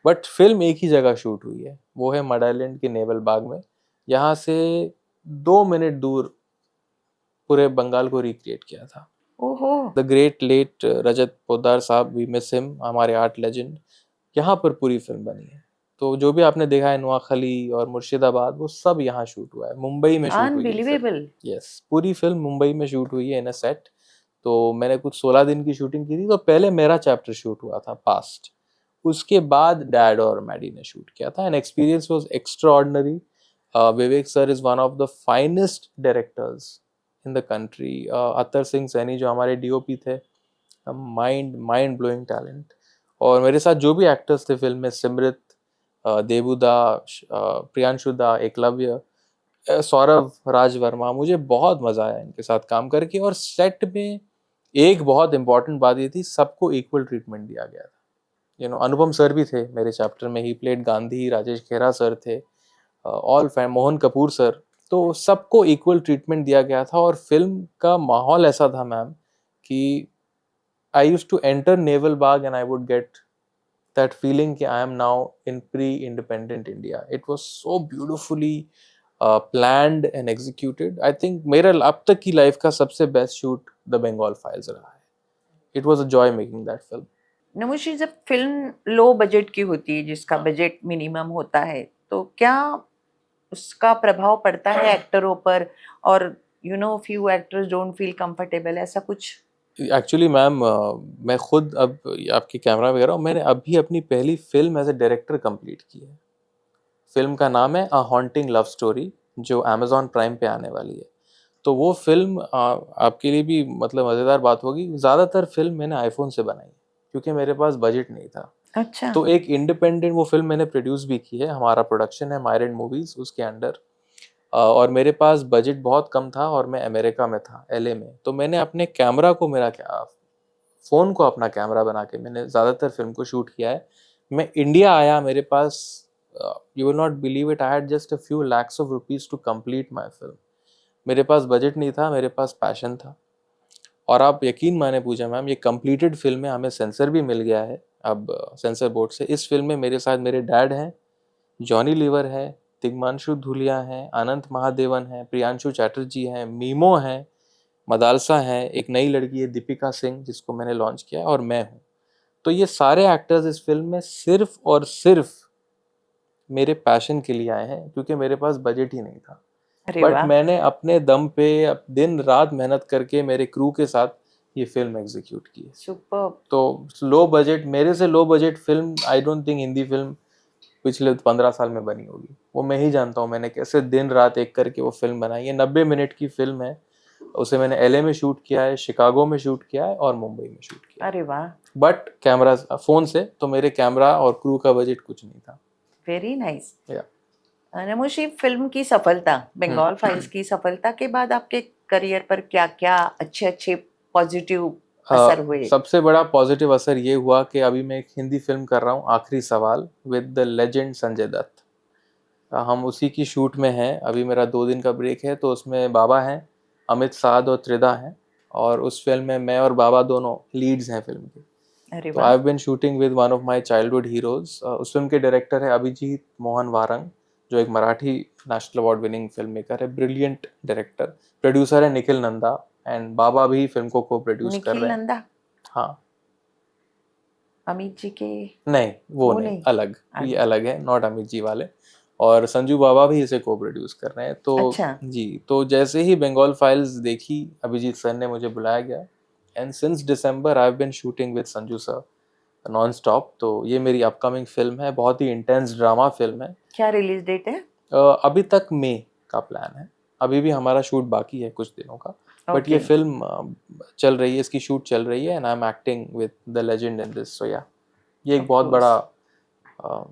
बट फिल्म एक ही जगह शूट हुई है, वो है मड आइलैंड के नेवल बाग में। यहाँ से 2 मिनट दूर पूरे बंगाल को रिक्रिएट किया था। ओहो। द ग्रेट लेट रजत पोद्दार साहब, वी मिस हिम, हमारे आर्ट लेजेंड। यहाँ पर पूरी फिल्म बनी है। तो जो भी आपने देखा है नोआखली और मुर्शिदाबाद, वो सब यहाँ शूट हुआ है। मुंबई में शूट हुई है फिल्म। अनबिलीवेबल। यस, पूरी फिल्म मुंबई में शूट हुई है इन अ सेट। तो मैंने कुछ 16 दिन की शूटिंग की थी। तो पहले मेरा चैप्टर शूट हुआ था पास्ट, उसके बाद डैड और मैडी ने शूट किया था। And experience was extraordinary. Vivek sir is one of the finest directors in the country. Atar Singh Saini जो हमारे डीओपी थे, माइंड माइंड ब्लोइंग टैलेंट। और मेरे साथ जो भी एक्टर्स थे फिल्म में, सिमरत, देबूदा, प्रियांशुदा, एकलव्य, सौरभ राज वर्मा, मुझे बहुत मजा आया इनके साथ काम करके। और सेट में एक बहुत इंपॉर्टेंट बात ये थी, सबको इक्वल ट्रीटमेंट दिया गया था। अनुपम सर भी थे मेरे चैप्टर में, he played Gandhi. Rajesh Khera sir थे, ऑल फैन, मोहन कपूर सर। तो सबको इक्वल ट्रीटमेंट दिया गया था। और फिल्म का माहौल ऐसा था मैम कि I used to enter naval बाग and I would get that feeling कि I am now in pre-independent India. It was so beautifully planned and executed. I think मेरा अब तक की लाइफ का सबसे best shoot the Bengal files रहा है। It was a joy making that film. नमुशी, जब फिल्म लो बजट की होती है, जिसका बजट मिनिमम होता है, तो क्या उसका प्रभाव पड़ता है एक्टरों पर? और few actors don't feel comfortable, ऐसा कुछ? एक्चुअली मैम, मैं खुद अब आपके कैमरा में कह रहा हूँ, मैंने अभी अपनी पहली film as a director complete की है। फिल्म का नाम है अ हॉन्टिंग लव स्टोरी, जो अमेजॉन प्राइम पे आने वाली है। तो वो फिल्म आपके लिए भी मतलब मज़ेदार बात होगी, ज़्यादातर फिल्म मैंने आईफोन से बनाई क्योंकि मेरे पास बजट नहीं था। अच्छा। तो एक इंडिपेंडेंट वो फिल्म मैंने प्रोड्यूस भी की है, हमारा प्रोडक्शन है मायरेंट मूवीज उसके अंडर। और मेरे पास बजट बहुत कम था और मैं अमेरिका में था, एलए में। तो मैंने अपने कैमरा को, मेरा क्या फ़ोन को अपना कैमरा बना के मैंने ज़्यादातर फिल्म को शूट किया है। मैं इंडिया आया, मेरे पास, you will not believe it, I had just a few lakhs of rupees to complete my film. मेरे पास बजट नहीं था, मेरे पास पैशन था। और आप यकीन माने पूजा मैम, ये कंप्लीटेड फिल्म है, हमें सेंसर भी मिल गया है अब सेंसर बोर्ड से। इस फिल्म में मेरे साथ मेरे डैड हैं, जॉनी लीवर है, तिग्मांशु धूलिया हैं, अनंत महादेवन हैं, प्रियांशु चैटर्जी हैं, मीमो हैं, मदालसा हैं, एक नई लड़की है दीपिका सिंह जिसको मैंने लॉन्च किया है, और मैं हूँ। तो ये सारे एक्टर्स इस फिल्म में सिर्फ और सिर्फ मेरे पैशन के लिए आए हैं, क्योंकि मेरे पास बजट ही नहीं था। अरे बट वाह। मैंने अपने दम पे दिन रात मेहनत करके मेरे क्रू के साथ ये फिल्म एग्जीक्यूट की है। सुपर। तो लो बजट, मेरे से low budget film I don't think Hindi film पिछले 15 साल में बनी होगी। वो मैं ही जानता हूँ मैंने कैसे दिन रात एक करके वो फिल्म बनाई है। 90 मिनट की फिल्म है। उसे मैंने LA में शूट किया है, शिकागो में शूट किया है और मुंबई में शूट किया है। अरे वाह, बट कैमरा फ़ोन से, तो मेरे कैमरा और क्रू का बजट कुछ नहीं था। Very nice. या नमोशी, फिल्म की सफलता, बंगाल फाइल्स की सफलता के बाद आपके करियर पर क्या क्या अच्छे अच्छे पॉजिटिव असर हुए? सबसे बड़ा पॉजिटिव असर ये हुआ कि अभी मैं एक हिंदी फिल्म कर रहा हूँ, आखिरी सवाल, with the legend Sanjay Dutt. हम उसी की शूट में हैं। अभी मेरा 2 दिन का ब्रेक है, तो उसमें बाबा हैं, अमित साध और त्रिधा हैं, और उस फिल्म में मैं और बाबा दोनों लीड्स हैं फिल्म के। अरे तो वाह, I have been shooting with one of my childhood heroes. उस फिल्म के डायरेक्टर है अभिजीत मोहन वारंग, जो एक Marathi national award winning film maker है, ब्रिलियंट डायरेक्टर। प्रोड्यूसर है निखिल नंदा, एंड बाबा भी फिल्म को प्रोड्यूस कर निखिल रहे हैं। नंदा हाँ, अमित जी के? नहीं वो वो नहीं, नहीं, अलग, ये अलग है, नॉट अमित जी वाले। और संजू बाबा भी इसे को प्रोड्यूस कर रहे हैं। तो अच्छा, जी, तो जैसे ही बंगाल फाइल्स देखी, अभिजीत सर ने मुझे बुलाया गया, and since December I have been shooting with Sanju sir non stop. तो ये मेरी अपकमिंग फिल्म है, बहुत ही इंटेंस ड्रामा फिल्म है। क्या रिलीज डेट है? अभी तक मई का प्लान है, अभी भी हमारा शूट बाकी है कुछ दिनों का। बट ये ओके, फिल्म चल रही है, इसकी शूट चल रही है, and I am acting with the legend in this. So yeah, ये एक ऑफ बहुत कोर्स, बड़ा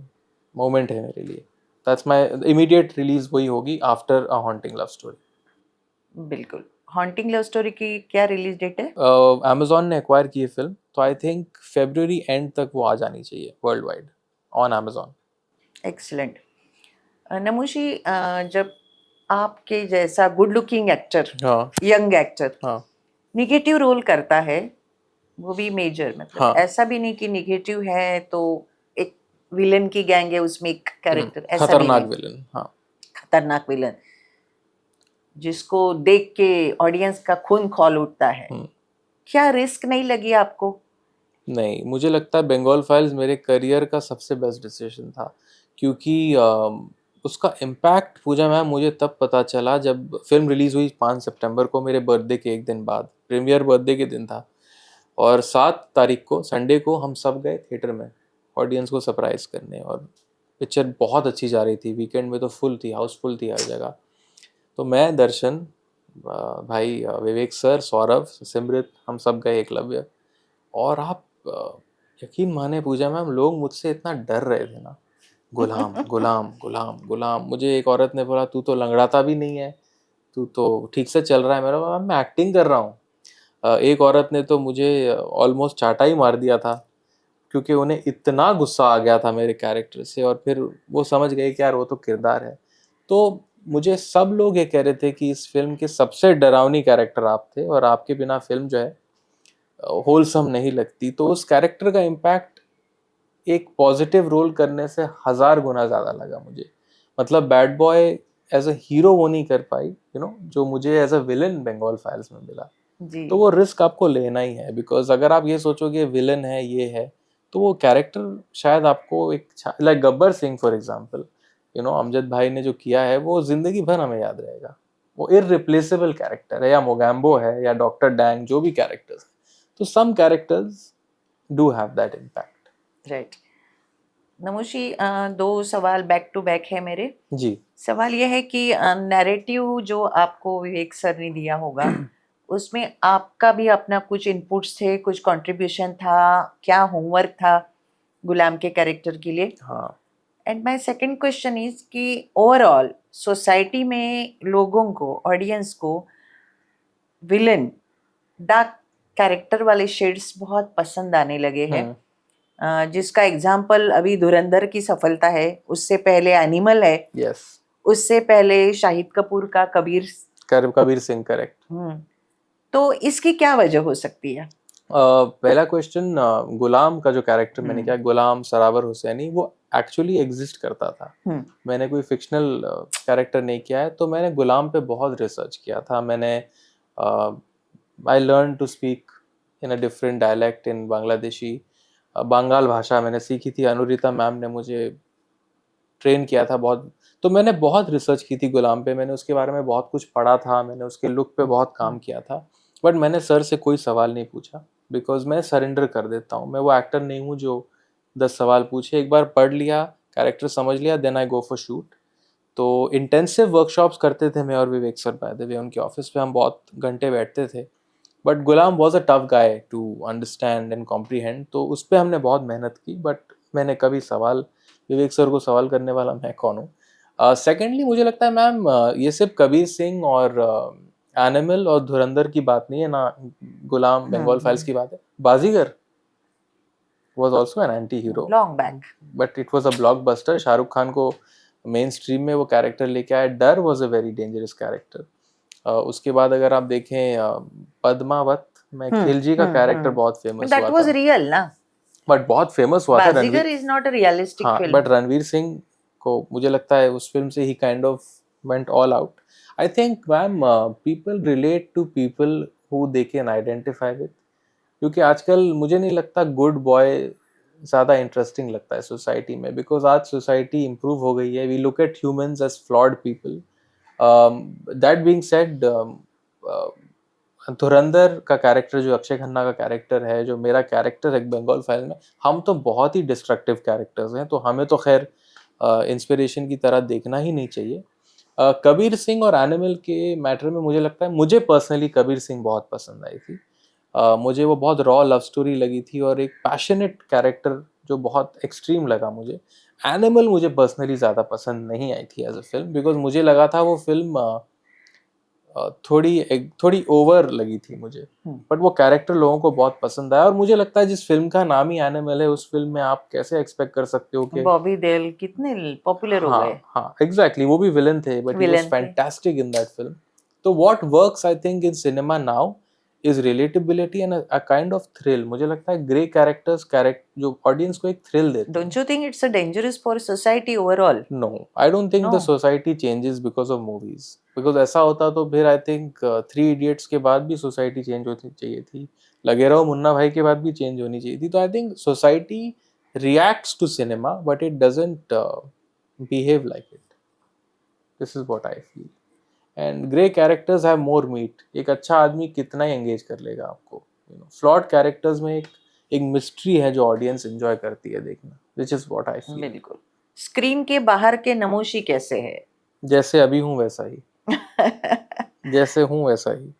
मोमेंट है मेरे लिए। दैट्स माय इमीडिएट रिलीज, वही होगी after a haunting love story. बिल्कुल। हॉन्टिंग लव स्टोरी की क्या रिलीज डेट है? अमेजोन ने एक्वायर की है फिल्म, तो आई थिंक फरवरी एंड तक वो आ जानी चाहिए world wide on Amazon. Excellent. Namashi, जब आपके जैसा गुड लुकिंग एक्टर, हाँ यंग एक्टर हाँ निगेटिव रोल करता है, वो भी मेजर, मतलब हाँ। ऐसा भी नहीं कि निगेटिव है तो एक विलन की गैंग है उसमें एक कैरेक्टर, ऐसा भी खतरनाक नहीं, विलन, हाँ। खतरनाक विलन जिसको देख के ऑडियंस का खून खौल उठता है। हम्म। क्या रिस्क नहीं लगी आपको? नहीं, मुझे लगता है बंगाल फाइल्स मेरे करियर का सबसे बेस्ट डिसीजन था, क्योंकि उसका इम्पैक्ट, पूजा मैम, मुझे तब पता चला जब फिल्म रिलीज़ हुई 5 सितंबर को, मेरे बर्थडे के एक दिन बाद, प्रीमियर बर्थडे के दिन था। और 7 तारीख को, संडे को, हम सब गए थिएटर में ऑडियंस को सरप्राइज करने, और पिक्चर बहुत अच्छी जा रही थी, वीकेंड में तो फुल थी, हाउसफुल थी हर जगह। तो मैं, दर्शन, भाई विवेक सर, सौरभ, सिमरत, हम सब गए एकलव्य। और आप यकीन माने पूजा मैम, लोग मुझसे इतना डर रहे थे ना, गुलाम गुलाम गुलाम गुलाम। मुझे एक औरत ने बोला, तू तो लंगड़ाता भी नहीं है, तू तो ठीक से चल रहा है। मेरा बोला, मैं एक्टिंग कर रहा हूँ। एक औरत ने तो मुझे ऑलमोस्ट चाटा ही मार दिया था, क्योंकि उन्हें इतना गुस्सा आ गया था मेरे कैरेक्टर से, और फिर वो समझ गए कि यार वो तो किरदार है। तो मुझे सब लोग ये कह रहे थे कि इस फिल्म के सबसे डरावनी कैरेक्टर आप थे, और आपके बिना फिल्म जो है होलसम नहीं लगती। तो उस कैरेक्टर का इम्पैक्ट एक पॉजिटिव रोल करने से 1000 गुना ज़्यादा लगा मुझे। मतलब bad boy as a hero वो नहीं कर पाई, जो मुझे as a villain Bengal files में मिला। जी, तो वो रिस्क आपको लेना ही है, बिकॉज अगर आप ये सोचोगे विलन है, ये है, तो वो कैरेक्टर शायद आपको एक, like Gabbar Singh for example, Amjad भाई ने जो किया है, वो जिंदगी भर हमें याद रहेगा। वो इररिप्लेसेबल कैरेक्टर है, या मोगैम्बो है, या डॉक्टर डैंग, जो भी कैरेक्टर्स है। तो some characters do have that impact. Right. Namashi, दो सवाल बैक टू बैक है मेरे। जी। सवाल यह है कि नैरेटिव जो आपको विवेक सर ने दिया होगा, उसमें आपका भी अपना कुछ इनपुट्स थे, कुछ कंट्रीब्यूशन था, क्या होमवर्क था गुलाम के कैरेक्टर के लिए? हाँ। And my second question is कि ओवरऑल सोसाइटी में लोगों को, ऑडियंस को विलन, डार्क कैरेक्टर वाले शेड्स बहुत पसंद आने लगे हैं। जिसका एग्जाम्पल अभी धुरंधर की सफलता है, उससे पहले एनिमल है, यस। उससे पहले शाहिद कपूर का कबीर। कबीर सिंह, करेक्ट। तो इसकी क्या वजह हो सकती है? पहला क्वेश्चन, गुलाम का जो कैरेक्टर मैंने हम्म, किया, गुलाम सरावर हुसैनी, वो एक्चुअली एग्जिस्ट करता था। हम्म, मैंने कोई फिक्शनल कैरेक्टर नहीं किया है। तो मैंने गुलाम पे बहुत रिसर्च किया था। मैंने I learn to speak in a different dialect in Bangladeshi. Bengal भाषा मैंने सीखी थी, अनुरिता मैम ने मुझे ट्रेन किया था बहुत। तो मैंने बहुत रिसर्च की थी गुलाम पे, मैंने उसके बारे में बहुत कुछ पढ़ा था, मैंने उसके लुक पे बहुत काम किया था। बट मैंने सर से कोई सवाल नहीं पूछा, बिकॉज मैं सरेंडर कर देता हूँ। मैं वो एक्टर नहीं हूँ जो 10 सवाल पूछे। एक बार पढ़ लिया, कैरेक्टर समझ लिया, then I go for shoot. तो इंटेंसिव वर्कशॉप्स करते थे मैं और Vivek sir, by the way उनके ऑफिस पे हम बहुत घंटे बैठते थे। But Ghulam was a tough guy to understand and comprehend, तो उस पर हमने बहुत मेहनत की। बट मैंने कभी सवाल, विवेक सर को सवाल करने वाला मैं कौन हूँ। सेकेंडली मुझे लगता है मैम, ये सिर्फ कबीर सिंह और एनिमल और धुरंधर की बात नहीं है ना, गुलाम बंगाल फाइल्स की बात है। बाजीगर was also an anti-hero, long back. but it was a blockbuster. Shahrukh Khan को मेन स्ट्रीम में वो कैरेक्टर लेके आया। डर was a very dangerous character. उसके बाद अगर आप देखें पद्मावत में खिलजी का कैरेक्टर बहुत फेमस दैट हुआ वाज था, रियल ना. बट बहुत फेमस हुआ था। Baazigar is not a realistic हाँ, फिल्म. बट रणवीर सिंह को मुझे लगता है उस फिल्म से ही kind of went all out. I think ma'am people relate to people who they can identify with, क्योंकि आजकल मुझे नहीं लगता गुड बॉय ज़्यादा इंटरेस्टिंग लगता है सोसाइटी में, बिकॉज आज सोसाइटी इम्प्रूव हो गई है। We look at humans as flawed people. That being said, Dhurandhar का कैरेक्टर जो अक्षय खन्ना का कैरेक्टर है, जो मेरा कैरेक्टर है बंगाल फाइल में, हम तो बहुत ही डिस्ट्रक्टिव कैरेक्टर्स हैं, तो हमें तो खैर इंस्पिरेशन की तरह देखना ही नहीं चाहिए। कबीर सिंह और एनिमल के मैटर में मुझे लगता है, मुझे पर्सनली कबीर सिंह बहुत पसंद आई थी। मुझे वो बहुत रॉ लव स्टोरी लगी थी और एक पैशनेट कैरेक्टर जो बहुत एक्सट्रीम लगा मुझे। एनिमल मुझे पर्सनली ज़्यादा पसंद नहीं आई थी एज अ फिल्म, बिकॉज मुझे लगा था वो फिल्म थोड़ी ओवर लगी थी मुझे। बट वो कैरेक्टर लोगों को बहुत पसंद आया, और मुझे लगता है जिस फिल्म का नाम ही एनिमल है, उस फिल्म में आप कैसे एक्सपेक्ट कर सकते हो कि बॉबी देओल कितने पॉपुलर हो गए. हाँ एग्जैक्टली, वो भी विलन थे बट ही वाज विलन थे. Fantastic in that film. तो what works I think in cinema now is relatability and a kind of thrill. मुझे लगता है ग्रे कैरेक्टर जो ऑडियंस को एक थ्रिल देते हैं। Don't you think it's a dangerous for society overall? No, I don't think the No. Society changes because of movies, because ऐसा होता तो फिर आई थिंक थ्री इडियट्स के बाद भी सोसाइटी चेंज होनी चाहिए थी, लगे रहो मुन्ना भाई के बाद भी चेंज होनी चाहिए थी। तो I think society reacts to cinema but it doesn't behave like it. This is what I feel. And grey characters have more meat. एक अच्छा आदमी कितना ही एंगेज कर लेगा आपको, फ्लॉड कैरेक्टर्स में एक मिस्ट्री है जो ऑडियंस एंजॉय करती है देखना, which is what I feel. बिल्कुल. स्क्रीन के बाहर के नमोशी कैसे है? जैसे अभी हूँ वैसा ही, जैसे हूँ वैसा ही।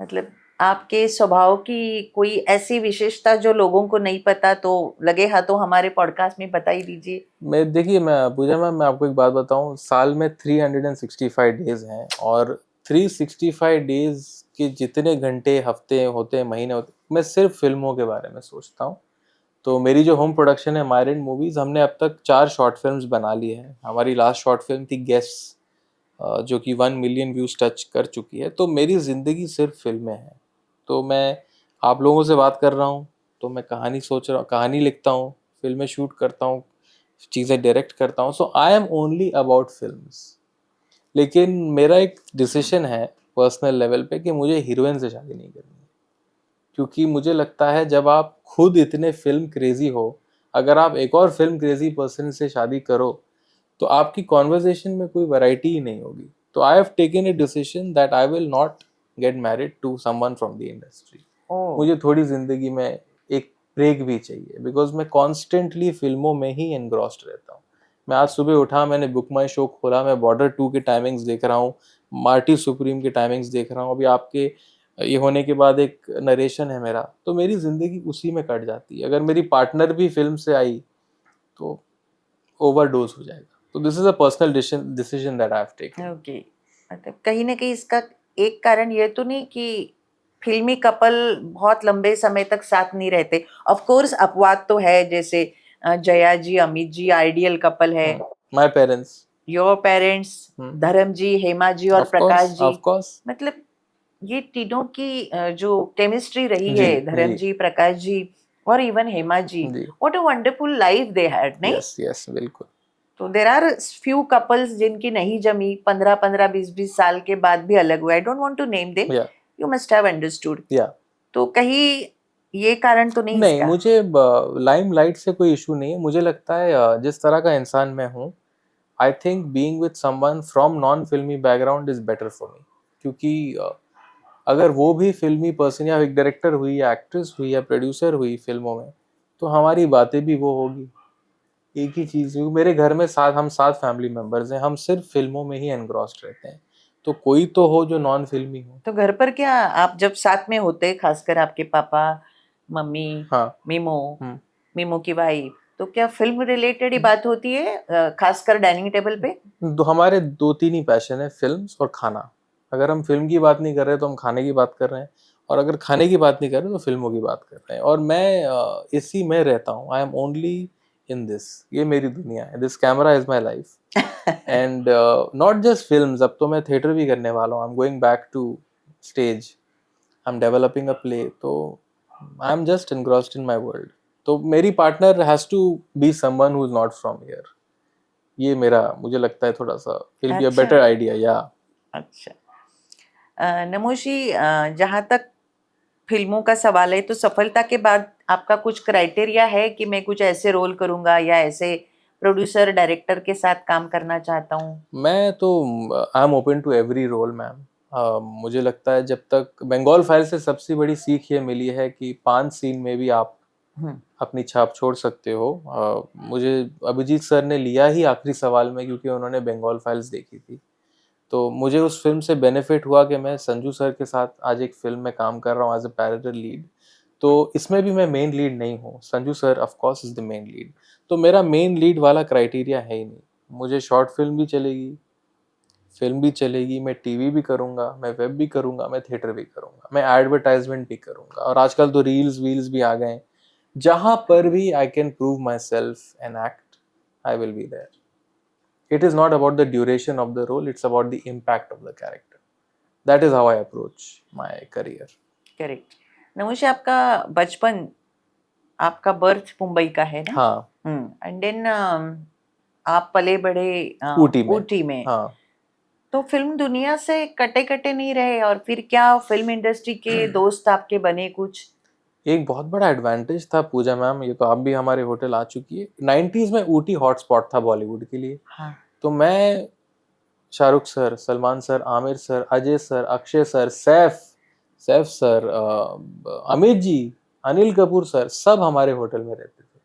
मतलब आपके स्वभाव की कोई ऐसी विशेषता जो लोगों को नहीं पता, तो लगे हाथों हमारे पॉडकास्ट में बता ही दीजिए. मैं पूजा मैम, मैं आपको एक बात बताऊं, साल में 365 डेज हैं, और 365 डेज के जितने घंटे, हफ्ते होते हैं, महीने होते हैं, मैं सिर्फ फिल्मों के बारे में सोचता हूँ। तो मेरी जो होम प्रोडक्शन है मायरेंट मूवीज, हमने अब तक 4 शॉर्ट फिल्म्स बना ली है। हमारी लास्ट शॉर्ट फिल्म थी गेस, जो कि 1 मिलियन व्यूज टच कर चुकी है। तो मेरी ज़िंदगी सिर्फ फिल्में हैं। तो मैं आप लोगों से बात कर रहा हूँ तो मैं कहानी सोच रहा हूँ, कहानी लिखता हूँ, फिल्में शूट करता हूँ, चीज़ें डायरेक्ट करता हूँ। So I am only about films. लेकिन मेरा एक डिसीजन है पर्सनल लेवल पे कि मुझे हीरोइन से शादी नहीं करनी है, क्योंकि मुझे लगता है जब आप खुद इतने फिल्म क्रेजी हो, अगर आप एक और फिल्म क्रेजी पर्सन से शादी करो तो आपकी कॉन्वर्जेशन में कोई वैरायटी ही नहीं होगी। तो I have taken a decision that I will not get married to someone from the industry. मुझे थोड़ी जिंदगी में एक ब्रेक भी चाहिए, बिकॉज मैं कॉन्स्टेंटली फिल्मों में ही एनग्रॉस्ड रहता हूँ। मैं आज सुबह उठा, मैंने बुक माई शो खोला, मैं बॉर्डर 2 के टाइमिंग्स देख रहा हूँ, मार्टी सुप्रीम के टाइमिंग्स देख रहा हूँ, अभी आपके ये होने के बाद एक नरेशन है मेरा, तो मेरी ज़िंदगी उसी में कट जाती है। अगर मेरी पार्टनर भी फिल्म से आई तो ओवरडोज हो जाएगा। तो this is a personal decision that I have taken. Okay. मतलब कहीं ना कहीं इसका एक कारण ये तो नहीं कि फिल्मी कपल बहुत लंबे समय तक साथ नहीं रहते? ऑफ कोर्स अपवाद तो है, जैसे जया जी, अमित जी आइडियल कपल है. माय पेरेंट्स, योर पेरेंट्स, धर्म जी, हेमा जी और प्रकाश जी. ऑफ कोर्स मतलब ये तीनों की जो केमिस्ट्री रही जी है, धर्म जी जी, प्रकाश जी और इवन हेमा जी, जी, what a wonderful life they had, नहीं? यस यस बिल्कुल। तो देर आर फ्यू कपल्स जिनकी नहीं जमी, 15-15, 20-20 साल के बाद भी अलग हुए. I don't want to name them, yeah you must have understood. या तो कहीं ये कारण तो नहीं नहीं, इसका? मुझे लाइमलाइट से कोई इशू नहीं है। मुझे लगता है जिस तरह का इंसान मैं हूँ, I think being with someone from non filmy background is better for me. क्योंकि अगर वो भी फिल्मी पर्सन या एक डायरेक्टर हुई या एक्ट्रेस हुई या प्रोड्यूसर हुई फिल्मों में, तो हमारी बातें भी वो होगी। एक ही चीज, क्योंकि मेरे घर में हम 7 फैमिली मेंबर्स हैं, हम सिर्फ फिल्मों में ही एनग्रॉस्ड रहते हैं, तो कोई तो हो जो नॉन फिल्मी हो। तो घर पर क्या आप जब साथ में होते, खासकर आपके पापा, मम्मी, हाँ। मीमो, हम्म। मीमो की वाइफ, तो क्या फिल्म रिलेटेड ही बात होती है खासकर डाइनिंग टेबल पे? हमारे 2-3 ही पैशन है, फिल्म्स और खाना। अगर हम फिल्म की बात नहीं कर रहे तो हम खाने की बात कर रहे हैं, और अगर खाने की बात नहीं कर रहे तो फिल्मों की बात कर रहे हैं। और मैं इसी में रहता हूँ, I am only in this, ये मेरी दुनिया है, this camera is my life. And not just films, अब तो मैं थिएटर भी करने वाला हूँ, I am going back to stage, I am developing a play, तो I am just engrossed in my world. तो मेरी partner has to be someone who is not from here, ये मेरा, मुझे लगता है थोड़ा सा विल बी अ अच्छा। Better idea. या अच्छा। नमोशी, जहाँ तक फिल्मों का सवाल है, तो सफलता के बाद आपका कुछ क्राइटेरिया है कि मैं कुछ ऐसे रोल करूंगा या ऐसे प्रोड्यूसर डायरेक्टर के साथ काम करना चाहता हूँ? मैं तो I am open to every role ma'am. मुझे लगता है जब तक बंगाल फाइल से सबसे बड़ी सीख ये मिली है कि 5 सीन में भी आप हम्म। अपनी छाप छोड़ सकते हो। मुझे अभिजीत सर ने लिया ही आखिरी सवाल में, क्योंकि उन्होंने बंगाल फाइल्स देखी थी। तो मुझे उस फिल्म से बेनिफिट हुआ कि मैं संजू सर के साथ आज एक फिल्म में काम कर रहा हूँ एज अ पैरेलल लीड। तो इसमें भी मैं मेन लीड नहीं हूँ, Sanju sir of course is the main lead. तो मेरा मेन लीड वाला क्राइटेरिया है ही नहीं। मुझे शॉर्ट फिल्म भी चलेगी, फिल्म भी चलेगी, मैं टीवी भी करूंगा, मैं वेब भी करूंगा, मैं थिएटर भी करूंगा, मैं एडवर्टाइजमेंट भी करूंगा, और आजकल तो रील्स वील्स भी आ गए हैं। जहां पर भी I can prove myself and act, I will be there. It is not about the duration of the role, it's about the impact of the character. That is how I approach my career. Correct. Namashi, आपका बचपन, आपका birth Mumbai का है ना? हाँ, and then आप पले बड़े ऊटी में। ऊटी में। हाँ। तो फिल्म दुनिया से कटे कटे नहीं रहे, और फिर क्या फिल्म इंडस्ट्री के दोस्त आपके बने कुछ? एक बहुत बड़ा एडवांटेज था पूजा मैम, ये तो आप भी हमारे होटल आ चुकी है, 90s में ऊटी हॉटस्पॉट था बॉलीवुड के लिए। हाँ। तो मैं, Shahrukh sir, Salman sir, Aamir sir, Ajay sir, Akshay sir, Saif Saif sir, Amit ji, Anil Kapoor sir, सब हमारे होटल में रहते थे।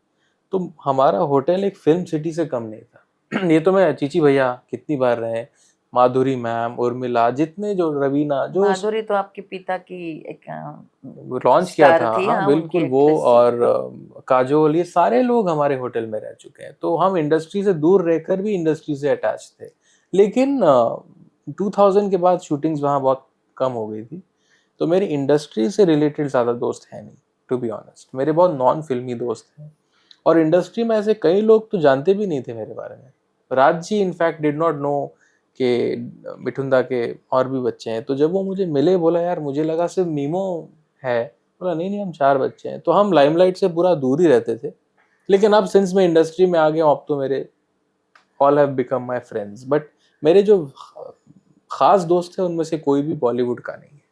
तो हमारा होटल एक फिल्म सिटी से कम नहीं था। ये तो मैं चीची भैया कितनी बार रहे, माधुरी मैम, उर्मिला, जितने जो रवीना जो माधुरी तो आपके पिता की एक लॉन्च किया स्टार था, थी, हाँ हाँ, उनकी बिल्कुल वो, एक्ट्रेस थी। और काजोल, ये सारे लोग हमारे होटल में रह चुके हैं। तो हम इंडस्ट्री से दूर रहकर भी इंडस्ट्री से अटैच थे। लेकिन 2000 के बाद शूटिंग्स वहाँ बहुत कम हो गई थी, तो मेरी इंडस्ट्री से रिलेटेड ज़्यादा दोस्त हैं नहीं, टू बी ऑनेस्ट। मेरे बहुत नॉन फिल्मी दोस्त हैं, और इंडस्ट्री में ऐसे कई लोग तो जानते भी नहीं थे मेरे बारे में। Raj ji in fact did not know कि मिठुंदा के और भी बच्चे हैं। तो जब वो मुझे मिले, बोला यार मुझे लगा सिर्फ मीमो है, बोला नहीं नहीं हम 4 बच्चे हैं। तो हम लाइमलाइट से पूरा दूर ही रहते थे। लेकिन अब सिंस मैं इंडस्ट्री में आ गया हूँ, अब तो मेरे all have become my friends. But मेरे जो खास दोस्त हैं उनमें से कोई भी बॉलीवुड का नहीं है।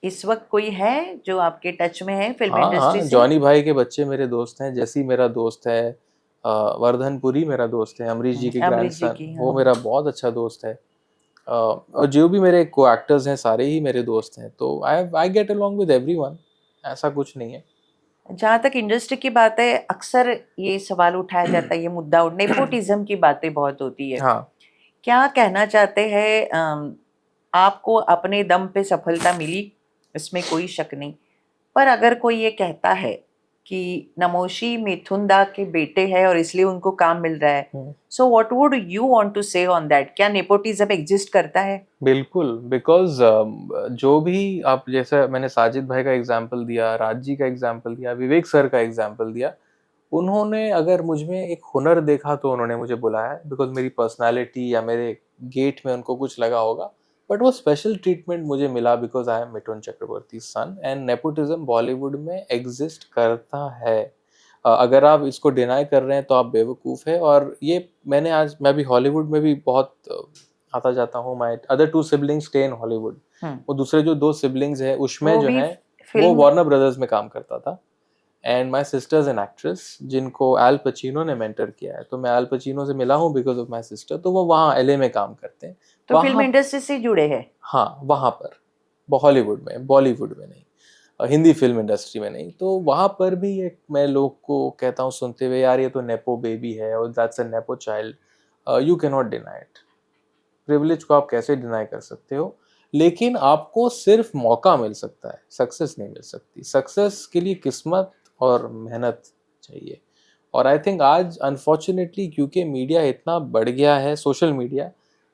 इस वक्त कोई है जो आपके टच में है फिल्म हाँ इंडस्ट्री हाँ, से? जॉनी भाई के बच्चे मेरे दोस्त हैं, जैसी मेरा दोस्त है, वर्धनपुरी मेरा दोस्त है, अमरीश जी के अमरीश जी ग्रैंडसन, की, वो हाँ। मेरा बहुत अच्छा दोस्त है। और जो भी मेरे को एक्टर्स हैं सारे ही मेरे दोस्त हैं, तो I get along with everyone, ऐसा कुछ नहीं है। जहाँ तक इंडस्ट्री की बात है, अक्सर ये सवाल उठाया जाता है, ये मुद्दा नेपोटिज्म की बातें बहुत होती है। हाँ, क्या कहना चाहते हैं? आपको अपने दम पे सफलता मिली, इसमें कोई शक नहीं, पर अगर कोई ये कहता है कि नमोशी मिथुन दा के बेटे हैं और इसलिए उनको काम मिल रहा है, so what would you want to say on that? क्या नेपोटिज्म एग्जिस्ट करता है? बिल्कुल, बिकॉज जो भी आप, जैसे मैंने साजिद भाई का एग्जाम्पल दिया, राज जी का एग्जाम्पल दिया, विवेक सर का एग्जाम्पल दिया, उन्होंने अगर मुझ में एक हुनर देखा तो उन्होंने मुझे बुलाया, बिकॉज मेरी पर्सनालिटी या मेरे गेट में उनको कुछ लगा होगा। बट वो स्पेशल ट्रीटमेंट मुझे मिला because I am Mithun Chakraborty son, and nepotism Bollywood में एग्जिस्ट करता है। अगर आप इसको डिनाई कर रहे हैं तो आप बेवकूफ़ है। और ये मैं भी हॉलीवुड में भी बहुत आता जाता हूँ। My other 2 siblings stay in Hollywood. वो दूसरे जो 2 सिबलिंग्स है उसमें वो जो भी है वो फिल्म। वार्नर ब्रदर्स में काम करता था। And my sisters an actress जिनको एल पचीनो ने मेंटर किया है, तो मैं एल पचीनो से मिला हूँ बिकॉज ऑफ माई सिस्टर। तो वो वहाँ LA में काम करते हैं तो फिल्म वहाँ। इंडस्ट्री से जुड़े हैं? हाँ, वहाँ पर, हॉलीवुड में, बॉलीवुड में नहीं। हिंदी फिल्म इंडस्ट्री में नहीं। तो वहाँ पर भी एक मैं लोग को कहता हूँ सुनते हुए, यार ये तो नेपो बेबी है और that's a nepo child, you can not deny it. Privilege को आप कैसे डिनाई कर सकते हो? लेकिन आपको सिर्फ मौका मिल सकता है, सक्सेस नहीं मिल सकती। सक्सेस के लिए किस्मत और मेहनत चाहिए। और आई थिंक आज अनफॉर्चुनेटली क्योंकि मीडिया इतना बढ़ गया है, सोशल मीडिया,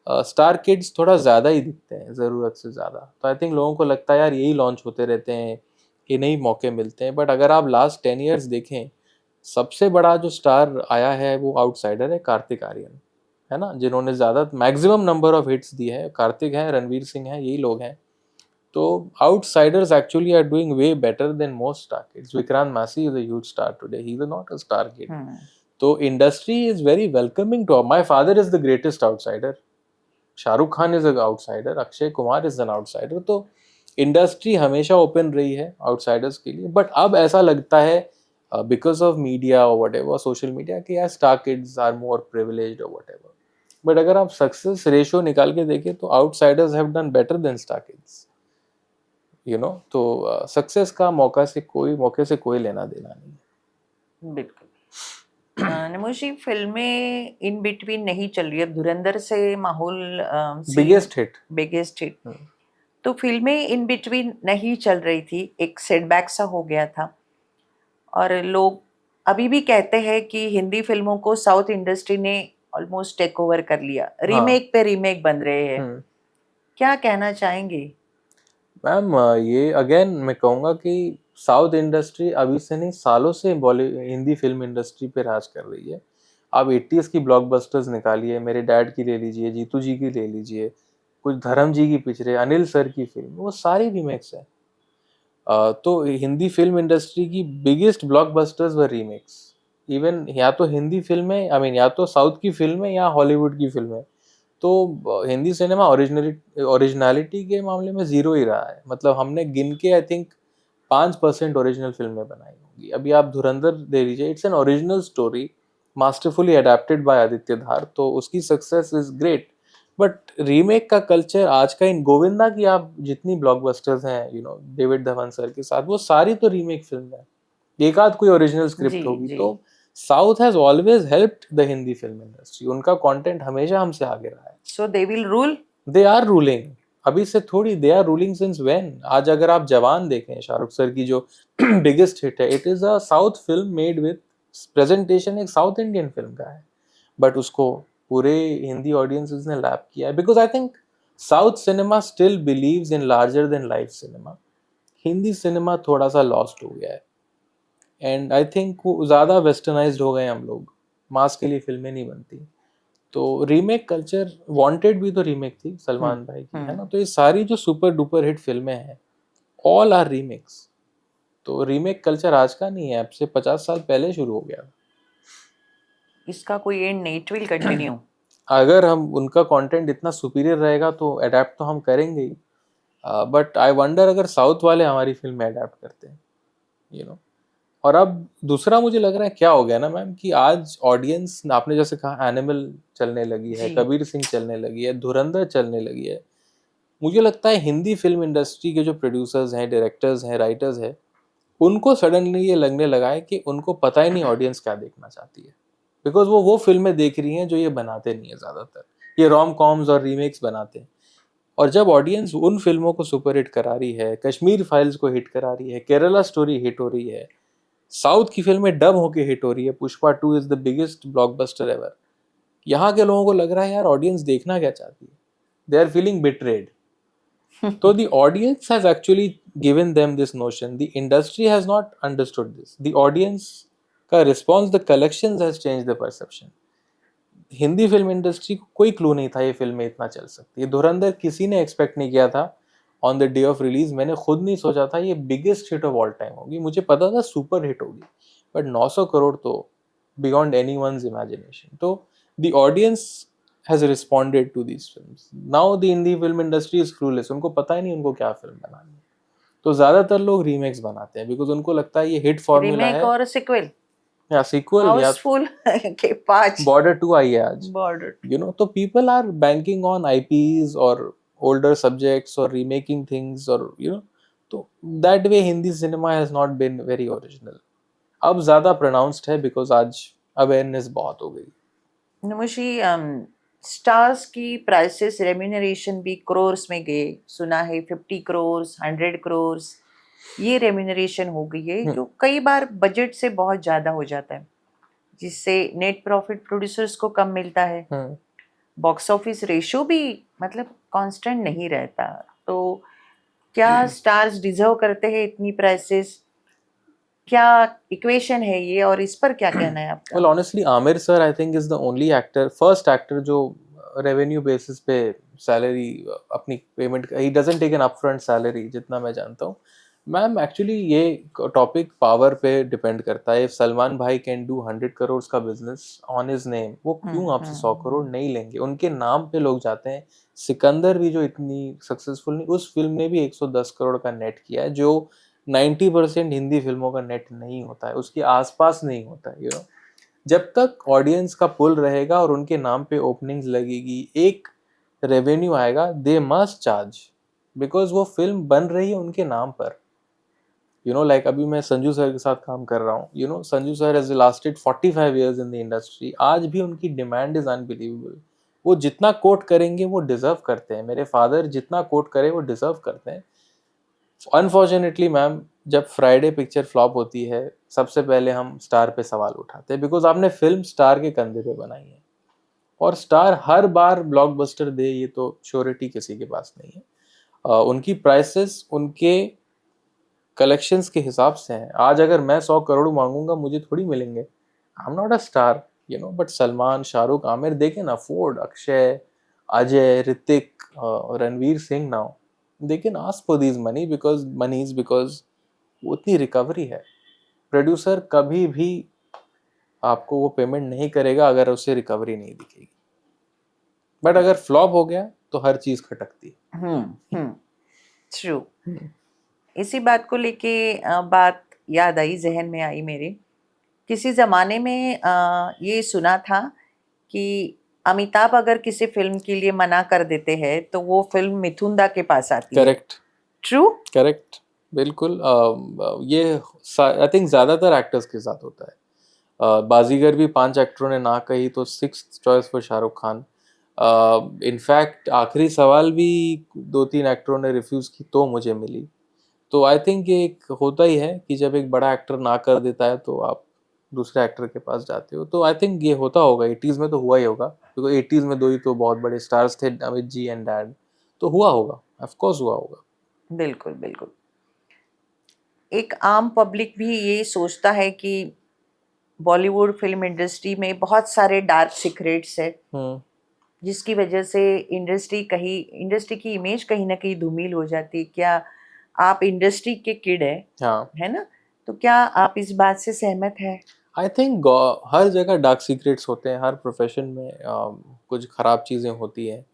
स्टार किड्स थोड़ा ज़्यादा ही दिखते हैं ज़रूरत से ज़्यादा। तो आई थिंक लोगों को लगता है यार यही लॉन्च होते रहते हैं, ये नहीं मौके मिलते हैं। बट अगर आप लास्ट 10 ईयर्स देखें, सबसे बड़ा जो स्टार आया है वो आउटसाइडर है, कार्तिक आर्यन, है ना, जिन्होंने ज़्यादा मैक्सिमम नंबर ऑफ हिट्स दिए हैं। कार्तिक हैं, रणवीर सिंह हैं, यही लोग हैं। तो outsiders actually are doing way better than most star kids. Vikrant Massey is a huge star today, he is not a star kid. तो industry is very welcoming to, my father is the greatest outsider, Shahrukh Khan is a outsider, Akshay Kumar is an outsider. तो industry हमेशा open रही है outsiders के लिए। But अब ऐसा लगता है बिकॉज ऑफ मीडिया और वट एवर, सोशल मीडिया, कि यार star kids are more privileged और वट एवर। बट अगर आप सक्सेस रेशियो निकाल के देखें तो outsiders have done better than star kids, you know. तो सक्सेस का मौके से कोई लेना देना नहीं। बिल्कुल। नमोशी, फिल्में इन बिटवीन नहीं चल रही, अब धुरंधर से माहौल बिगेस्ट हिट। तो फिल्में इन बिटवीन नहीं चल रही थी, एक सेटबैक सा हो गया था। और लोग अभी भी कहते हैं कि हिंदी फिल्मों को साउथ इंडस्ट्री ने ऑलमोस्ट टेक ओवर कर लिया, रीमेक पे रीमेक बन रहे हैं। क्या कहना चाहेंगे? मैम ये अगेन मैं कहूँगा कि साउथ इंडस्ट्री अभी से नहीं, सालों से हिंदी फिल्म इंडस्ट्री पे राज कर रही है। आप 80s की ब्लॉकबस्टर्स निकालिए, मेरे डैड की ले लीजिए, जीतू जी की ले लीजिए, कुछ धर्म जी की पिक्चरें, अनिल सर की फिल्म, वो सारी रीमेक्स है। तो हिंदी फिल्म इंडस्ट्री की बिगेस्ट ब्लॉकबस्टर्स व रीमेक्स। इवन या तो हिंदी फिल्में, आई मीन या तो साउथ की फिल्में या हॉलीवुड की फिल्में। तो हिंदी सिनेमा ओरिजिनलिटी के मामले में जीरो ही रहा है। मतलब हमने गिन के आई थिंक 5% ओरिजिनल फिल्में बनाई होंगी। अभी आप धुरंधर दे लीजिए, it's an original story, masterfully adapted by Aditya Dhar, तो उसकी success is great. But remake का कल्चर आज का, इन गोविंदा की आप जितनी ब्लॉकबस्टर्स हैं, you know, David Dhawan sir के साथ, वो सारी तो रीमेक फिल्म है, एक आध कोई ओरिजिनल स्क्रिप्ट होगी। तो south has always helped the Hindi film industry, उनका कंटेंट हमेशा हमसे आगे रहा है। So they will rule, they are ruling, अभी से थोड़ी, they are ruling since when. आज अगर आप जवान देखें, शाहरुख सर की जो बिगेस्ट हिट है, it is a south film made with presentation, एक साउथ इंडियन फिल्म का है, बट उसको पूरे हिंदी ऑडियंसेस ने लैप किया है। Because I think south cinema still believes in larger than life cinema. Hindi cinema थोड़ा सा लॉस्ट हो गया है, एंड आई थिंक वो ज़्यादा वेस्टर्नाइज्ड हो गए हम लोग, मास के लिए फिल्में नहीं बनती। तो रीमेक कल्चर, वांटेड भी तो रीमेक थी सलमान भाई की, है ना। तो ये सारी जो सुपर डुपर हिट फिल्में हैं, ऑल आर रीमेक्स। तो रीमेक कल्चर आज का नहीं है, अब से 50 साल पहले शुरू हो गया। इसका कोई एंड नहीं, इट विल कंटिन्यू। अगर हम, उनका कंटेंट इतना सुपीरियर रहेगा तो अडेप्ट तो हम करेंगे ही। बट आई वंडर अगर साउथ वाले हमारी फिल्म में अडेप्ट करते हैं, यू नो। और अब दूसरा मुझे लग रहा है क्या हो गया ना मैम, कि आज ऑडियंस, आपने जैसे कहा एनिमल चलने लगी है, कबीर सिंह चलने लगी है, धुरंधर चलने लगी है। मुझे लगता है हिंदी फिल्म इंडस्ट्री के जो प्रोड्यूसर्स हैं, डायरेक्टर्स हैं, राइटर्स हैं, उनको सडनली ये लगने लगा है कि उनको पता ही नहीं ऑडियंस क्या देखना चाहती है। बिकॉज वो फिल्में देख रही हैं जो ये बनाते नहीं है ज़्यादातर, ये रोम कॉम्स और रीमेक्स बनाते हैं। और जब ऑडियंस उन फिल्मों को सुपर हिट करा रही है, कश्मीर फाइल्स को हिट करा रही है, केरला स्टोरी हिट हो रही है, साउथ की फिल्में डब होके हिट हो रही है, Pushpa 2 is the biggest blockbuster ever, यहाँ के लोगों को लग रहा है यार ऑडियंस देखना क्या चाहती है, दे आर फीलिंग बिट्रेड। तो the audience has actually given them this notion, the industry has not understood this, the audience का response, the collections has changed the perception। Hindi film industry को कोई क्लू नहीं था ये फिल्में इतना चल सकती है। धुरंधर किसी ने एक्सपेक्ट नहीं किया था on the day of release, मैंने खुद नहीं सोचा था ये biggest hit of all time होगी, मुझे पता था सुपर हिट होगी, बट 900 करोड़ तो बियॉन्ड एनीवन्स इमेजिनेशन। तो the audience has responded to these films. Now the Hindi film industry is clueless, उनको पता ही नहीं उनको क्या फिल्म बनानी है। तो ज्यादातर लोग रीमेक्स बनाते हैं बिकॉज उनको लगता है ये हिट फॉर्मूला है। रीमेक और सीक्वल, या सीक्वल, या हाउसफुल के 5, बॉर्डर 2 आई है आज, बॉर्डर, यू नो। तो people are banking on IPs और ओल्डर सब्जेक्ट्स और रीमेकिंग थिंग्स, और यू नो, तो that way Hindi cinema has not been very original. अब ज्यादा प्रोनाउंस्ड है बिकॉज आज अवेयरनेस बहुत हो गई. नमोशी, स्टार्स की प्राइसेस रेम्यूनरेशन भी क्रोर्स में गए, सुना है 50 करोड़, 100 करोड़, ये रेम्यूनरेशन हो गई है, जो कई बार बजट से बहुत ज़्यादा हो जाता है, जिससे नेट प्रॉफिट प्रोड्यूसर्स को कम मिलता है. बॉक्स ऑफिस रेशो भी मतलब कांस्टेंट नहीं रहता. तो क्या स्टार्स डिजर्व करते हैं इतनी प्राइसेस? क्या इक्वेशन है ये, और इस पर क्या कहना है आपका? Well, honestly, Amir sir, I think, is the only actor, first actor जो रेवेन्यू बेसिस पे सैलरी अपनी payment, he doesn't take an upfront salary जितना मैं जानता हूँ. मैम एक्चुअली ये टॉपिक पावर पे डिपेंड करता है. इफ सलमान भाई कैन डू 100 करोड़ का बिजनेस ऑन हिज नेम, वो क्यों आपसे 100 करोड़ नहीं लेंगे? उनके नाम पे लोग जाते हैं. सिकंदर भी जो इतनी सक्सेसफुल नहीं, उस फिल्म ने भी 110 करोड़ का नेट किया है, जो 90% हिंदी फिल्मों का नेट नहीं होता है, उसके आसपास नहीं होता है. जब तक ऑडियंस का पुल रहेगा और उनके नाम पे ओपनिंग्स लगेगी, एक रेवेन्यू आएगा, दे मस्ट चार्ज, बिकॉज वो फिल्म बन रही है उनके नाम पर. लाइक अभी मैं संजू सर के साथ काम कर रहा हूँ. Sanju sir has lasted 45 years in the industry. आज भी उनकी डिमांड इज अनबिलीवेबल. वो जितना कोट करेंगे वो डिजर्व करते हैं. मेरे फादर जितना कोट करे वो डिजर्व करते हैं. अनफॉर्चुनेटली मैम, जब फ्राइडे पिक्चर फ्लॉप होती है, सबसे पहले हम स्टार पे सवाल उठाते हैं, बिकॉज आपने फिल्म स्टार के कंधे पे बनाई है, और स्टार हर बार ब्लॉकबस्टर दे ये तो श्योरिटी किसी के पास नहीं है. उनकी प्राइसेस उनके कलेक्शंस के हिसाब से हैं. आज अगर मैं 100 करोड़ मांगूंगा, मुझे थोड़ी मिलेंगे. I am not a star, but Salman, Shahrukh, Aamir, they can afford. Akshay, Ajay, Hrithik, Ranveer Singh, now they can ask for these monies because उतनी रिकवरी है. प्रोड्यूसर कभी भी आपको वो पेमेंट नहीं करेगा अगर उसे रिकवरी नहीं दिखेगी. बट अगर फ्लॉप हो गया तो हर चीज खटकती है. ट्रू. इसी बात को लेके बात याद आई, जहन में आई मेरे. किसी ज़माने में ये सुना था कि अमिताभ अगर किसी फिल्म के लिए मना कर देते हैं तो वो फिल्म मिथुन दा के पास आती है. करेक्ट. ट्रू. करेक्ट, बिल्कुल. ये आई थिंक ज्यादातर एक्टर्स के साथ होता है. बाजीगर भी 5 एक्टरों ने ना कही तो 6th choice for Shahrukh Khan. In fact आखिरी सवाल भी 2-3 एक्टरों ने रिफ्यूज की तो मुझे मिली. तो आई थिंक ये एक होता ही है कि जब एक बड़ा एक्टर ना कर देता है तो आप दूसरे एक्टर के पास जाते हो. तो आई थिंक ये होता होगा. 80s में तो हुआ ही होगा, क्योंकि 80s में 2 ही तो बहुत बड़े स्टार्स थे, अमित जी एंड डैड. तो हुआ होगा, ऑफ कोर्स हुआ होगा. बिल्कुल बिल्कुल. एक आम पब्लिक भी ये सोचता है कि बॉलीवुड फिल्म इंडस्ट्री में बहुत सारे डार्क सीक्रेट्स है, जिसकी वजह से इंडस्ट्री की इमेज कहीं ना कहीं धूमिल हो जाती है. क्या आप इंडस्ट्री के किड है? हाँ. है ना? तो क्या आप इस बात से सहमत है? आई थिंक हर जगह डार्क सीक्रेट्स होते हैं. हर प्रोफेशन में कुछ खराब चीज़ें होती हैं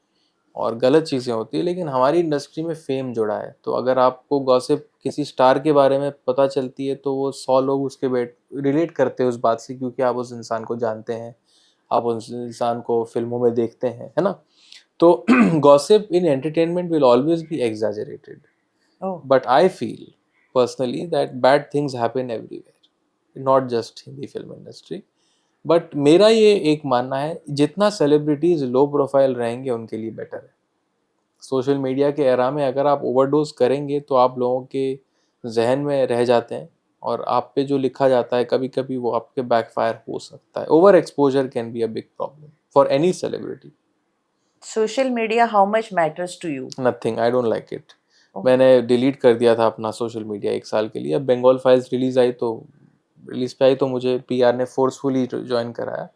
और गलत चीज़ें होती है, लेकिन हमारी इंडस्ट्री में फेम जुड़ा है. तो अगर आपको गॉसिप किसी स्टार के बारे में पता चलती है तो वो 100 लोग उसके रिलेट करते हैं उस बात से, क्योंकि आप उस इंसान को जानते हैं, आप उस इंसान को फिल्मों में देखते हैं, है ना. तो gossip in entertainment will always be exaggerated. But I feel personally that bad things happen everywhere, not just Hindi film industry. But मेरा ये एक मानना है, जितना सेलिब्रिटीज लो प्रोफाइल रहेंगे उनके लिए बेटर है. सोशल मीडिया के एरा में अगर आप ओवरडोज करेंगे तो आप लोगों के जहन में रह जाते हैं, और आप पे जो लिखा जाता है कभी कभी वो आपके बैकफायर हो सकता है. Over exposure can be a big problem for any celebrity. Social media how much matters to you? Nothing, I don't like it. मैंने डिलीट कर दिया था अपना सोशल मीडिया 1 साल के लिए. अब बंगाल फाइल्स रिलीज पे आई तो मुझे पीआर ने फोर्सफुली ज्वाइन कराया.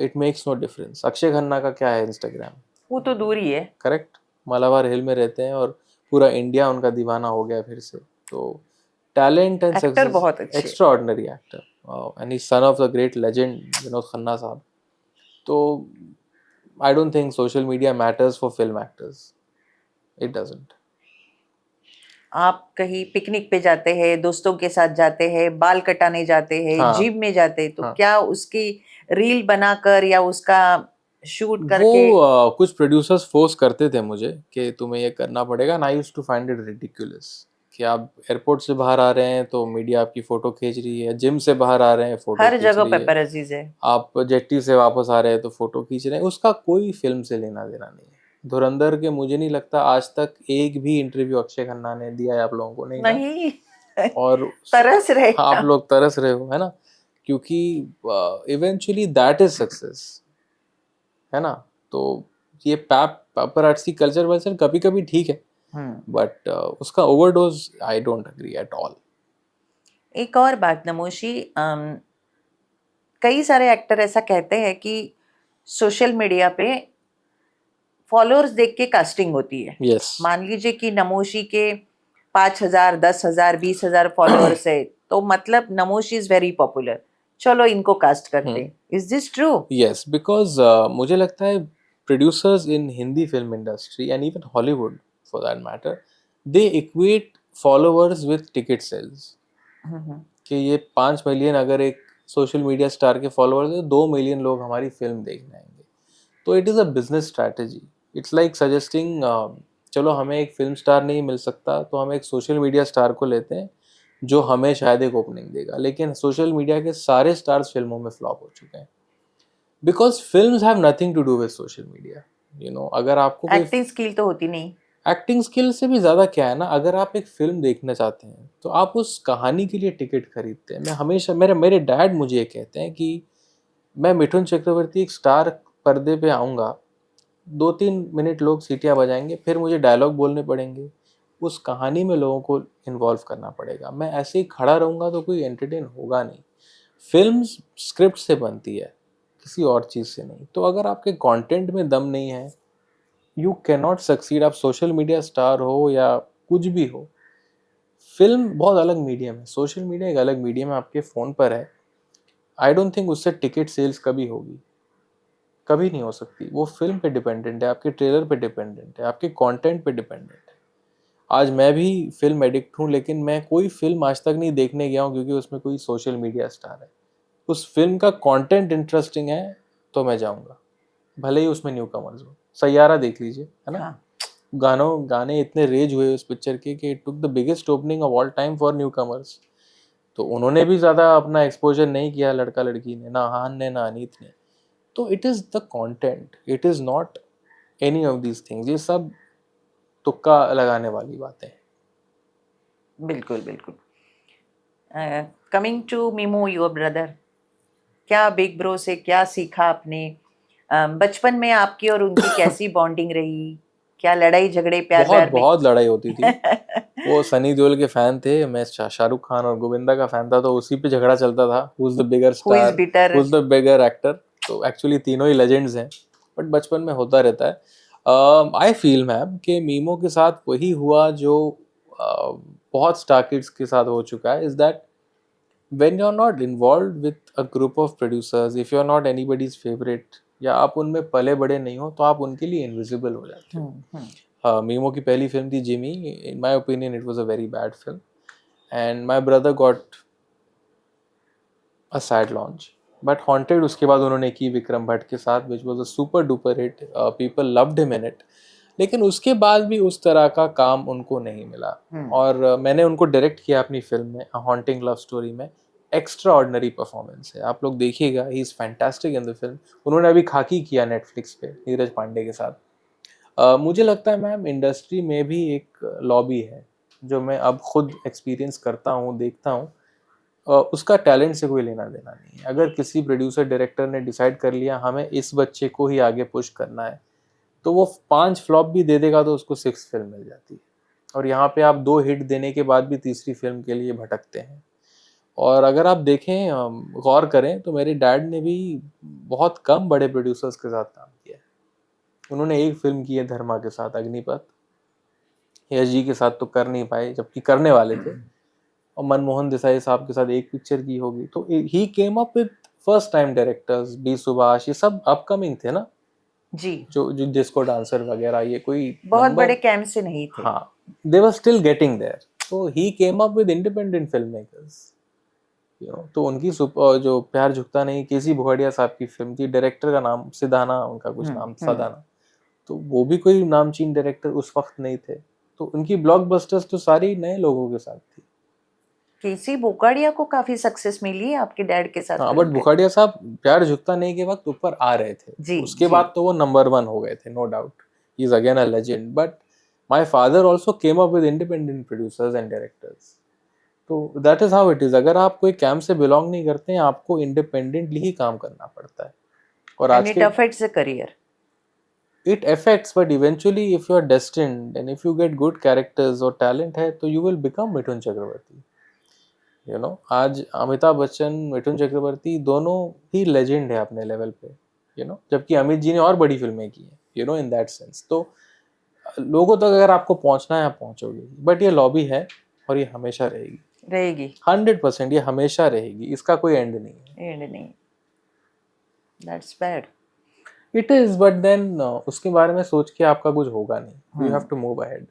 It makes no difference. Akshaye Khanna का क्या है इंस्टाग्राम? वो तो दूर ही है. करेक्ट. मालाबार हिल में रहते हैं और पूरा इंडिया उनका दीवाना हो गया फिर से. तो टैलेंट एंड एक्टर बहुत अच्छे, extraordinary actor, and he son of the great legend Vinod Khanna साहब. तो I don't think social media matters for film actors. It doesn't. आप कहीं पिकनिक पे जाते हैं, दोस्तों के साथ जाते हैं, बाल कटाने जाते हैं, हाँ. जिम में जाते हैं, तो हाँ. क्या उसकी रील बनाकर या उसका शूट करके? वो कुछ प्रोड्यूसर्स फोर्स करते थे मुझे कि तुम्हें ये करना पड़ेगा, and I used to find it ridiculous. कि आप एयरपोर्ट से बाहर आ रहे हैं तो मीडिया आपकी फ़ोटो खींच रही है, जिम से बाहर आ रहे हैं फ़ोटो हर खींच जगह रही है, पेपराजीज है। आप जेट्टी से वापस आ रहे हैं तो फ़ोटो खींच रहे हैं। उसका कोई फ़िल्म से लेना देना नहीं है। धुरंधर के मुझे नहीं लगता आज तक एक भी इंटरव्यू अक्षय खन्ना ने दिया है आप लोगों को, नहीं ना? नहीं। और तरस रहे हाँ, आप हैं। लोग तरस रहे हो, है ना? क्योंकि इवेंचुअली दैट इज सक्सेस, है ना? तो ये पेपरार्ची कल्चर वल्चर कभी कभी ठीक है, हम्म। बट उसका overdose I don't agree at all. एक और बात नमोशी, कई सारे एक्टर ऐसा कहते हैं कि सोशल मीडिया पे फॉलोअर्स देख के कास्टिंग होती है। यस। मान लीजिए कि नमोशी के 5,000, 10,000, 20,000 फॉलोअर्स है, तो मतलब नमोशी इज वेरी पॉपुलर, चलो इनको कास्ट करते हैं। Is this true? Yes, because मुझे लगता है producers in Hindi film industry and even Hollywood for that matter, they equate followers with ticket sales. कि ये 5 मिलियन अगर एक सोशल मीडिया स्टार के फॉलोअर्स है, 2 मिलियन लोग हमारी फिल्म देखने आएंगे। तो it is a business strategy. It's like suggesting, चलो हमें एक फिल्म स्टार नहीं मिल सकता तो हम एक सोशल मीडिया स्टार को लेते हैं जो हमें शायद एक ओपनिंग देगा। लेकिन सोशल मीडिया के सारे स्टार्स फिल्मों में फ्लॉप हो चुके हैं, because film have nothing to do with social media. अगर आपको कोई एक्टिंग स्किल तो होती नहीं। एक्टिंग स्किल से भी ज़्यादा क्या है ना, अगर आप एक फिल्म देखना चाहते हैं तो आप उस कहानी के लिए टिकट खरीदते हैं। मैं हमेशा, मेरे मेरे डैड मुझे ये कहते हैं कि मैं मिथुन चक्रवर्ती एक स्टार पर्दे पे आऊँगा, 2-3 मिनट लोग सीटियाँ बजाएंगे, फिर मुझे डायलॉग बोलने पड़ेंगे, उस कहानी में लोगों को इन्वॉल्व करना पड़ेगा। मैं ऐसे ही खड़ा रहूँगा तो कोई एंटरटेन होगा नहीं। फिल्म स्क्रिप्ट से बनती है, किसी और चीज़ से नहीं। तो अगर आपके कंटेंट में दम नहीं है, यू कैन नॉट सक्सीड। आप सोशल मीडिया स्टार हो या कुछ भी हो, फिल्म बहुत अलग मीडियम है, सोशल मीडिया एक अलग मीडियम है, आपके फ़ोन पर है। आई डोंट थिंक उससे टिकट सेल्स कभी होगी, कभी नहीं हो सकती। वो फिल्म पे डिपेंडेंट है, आपके ट्रेलर पे डिपेंडेंट है, आपके कंटेंट पे डिपेंडेंट है। आज मैं भी फिल्म एडिक्ट हूँ, लेकिन मैं कोई फिल्म आज तक नहीं देखने गया हूँ क्योंकि उसमें कोई सोशल मीडिया स्टार है। उस फिल्म का कंटेंट इंटरेस्टिंग है तो मैं जाऊँगा, भले ही उसमें न्यू कमर्स हो। सैयारा देख लीजिए, है ना? हाँ। गाने इतने रेज हुए उस पिक्चर के कि it took the biggest opening of all time for new commerce. तो उन्होंने भी ज़्यादा अपना एक्सपोजर नहीं किया, लड़का लड़की ने, ना हान ने ना अनीत ने। तो it is the content, it is not any of these things. ये सब तुक्का लगाने वाली बातें हैं। बिल्कुल बिल्कुल। Coming to memo your brother, क्या बिग ब्रो से क्या सीखा आपने? बचपन में आपकी और उनकी कैसी बॉन्डिंग रही? क्या लड़ाई झगड़े प्यार बहुत व्यार में? बहुत लड़ाई होती थी। वो सनी देओल के फैन थे, मैं शाहरुख खान और गोविंदा का फैन था, तो उसी पे झगड़ा चलता था, who is the bigger who is star, bitter? Who is the bigger actor. तो एक्चुअली तीनों ही लेजेंड्स हैं, बट बचपन में होता रहता है। आई फील मैम कि मीमो के साथ वही हुआ जो बहुत स्टार किड्स के साथ हो चुका है, is that when you're not involved with a group of producers, if you're not anybody's favorite, या आप उनमें पले बड़े नहीं हो, तो आप उनके लिए इनविजिबल हो जाते हो। हाँ, मीमो की पहली फिल्म थी Jimmy. In my opinion it was a very bad film, and my brother got a sad launch, but haunted उसके बाद उन्होंने की विक्रम भट्ट के साथ, which was a super duper hit, people loved him in it. लेकिन उसके बाद भी उस तरह का काम उनको नहीं मिला। और मैंने उनको डायरेक्ट किया अपनी फिल्म में, हॉन्टिंग लव स्टोरी में। एक्स्ट्रा ऑर्डनरी परफॉर्मेंस है, आप लोग देखिएगा, he is fantastic in the film. उन्होंने अभी खाकी किया नेटफ्लिक्स पे नीरज पांडे के साथ। मुझे लगता है मैम इंडस्ट्री में भी एक लॉबी है, जो मैं अब खुद एक्सपीरियंस करता हूँ, देखता हूँ। उसका टैलेंट से कोई लेना देना नहीं है। अगर किसी प्रोड्यूसर डायरेक्टर ने डिसाइड कर लिया हमें इस बच्चे को ही आगे पुश करना है, तो वो 5 फ्लॉप भी दे देगा तो उसको 6 फिल्म मिल जाती है। और यहाँ पे आप 2 हिट देने के बाद भी तीसरी फिल्म के लिए भटकते हैं। और अगर आप देखें, गौर करें, तो मेरे डैड ने भी बहुत कम बड़े प्रोड्यूसर्स के साथ काम किया है। उन्होंने एक फिल्म की है धर्मा के साथ, अग्निपथ। यश जी के साथ तो कर नहीं पाए, जबकि करने वाले थे। और मनमोहन देसाई साहब के साथ एक पिक्चर की होगी। तो he came up with first time directors, B Subhash, ये सब अपकमिंग थे ना, जी। जो जो डिस्को डांसर वगैरह, ये कोई बहुत नंबर, बड़े कैंप से नहीं थे। हाँ, they were still getting there. तो he came up with independent film makers, तो उनकी जो प्यार झुकता नहीं, केसी भुगाड़िया साहब की फिल्म थी, डायरेक्टर का नाम सिदाना, उनका कुछ नाम सदाना। तो वो भी कोई नामचीन डायरेक्टर उस वक्त नहीं थे। तो उनकी ब्लॉकबस्टर्स तो सारी नए लोगों के साथ थी। केसी बोकाडिया को काफी सक्सेस मिली है आपके डैड के साथ हाँ, फिल्म बट के। बुखाड़िया साहब प्यार झुकता नहीं के वक्त ऊपर आ रहे थे, जी उसके जी। बाद तो वो नंबर 1 हो गए थे, no doubt. He is again a legend, but my father also came up with independent producers and directors. तो that is how it is. अगर आप कोई कैंप से बिलोंग नहीं करते हैं, आपको इंडिपेंडेंटली ही काम करना पड़ता है। और एंड आज इट के affects the career. it affects, but eventually if you are destined and if you get good characters or talent है तो you will become Mithun Chakraborty. You know, आज अमिताभ बच्चन, मिथुन चक्रवर्ती दोनों ही लेजेंड है अपने लेवल पे, यू नो, जबकि अमित जी ने और बड़ी फिल्में की हैं, you no, in that sense. तो लोगों तक अगर आपको पहुंचना है आप पहुंचोगे, बट ये लॉबी है और ये हमेशा रहेगी, रहेगी। 100% ये हमेशा रहेगी, इसका कोई एंड नहीं है। एंड नहीं। That's bad. It is, but then उसके बारे में सोच के आपका कुछ होगा नहीं, you have to move ahead.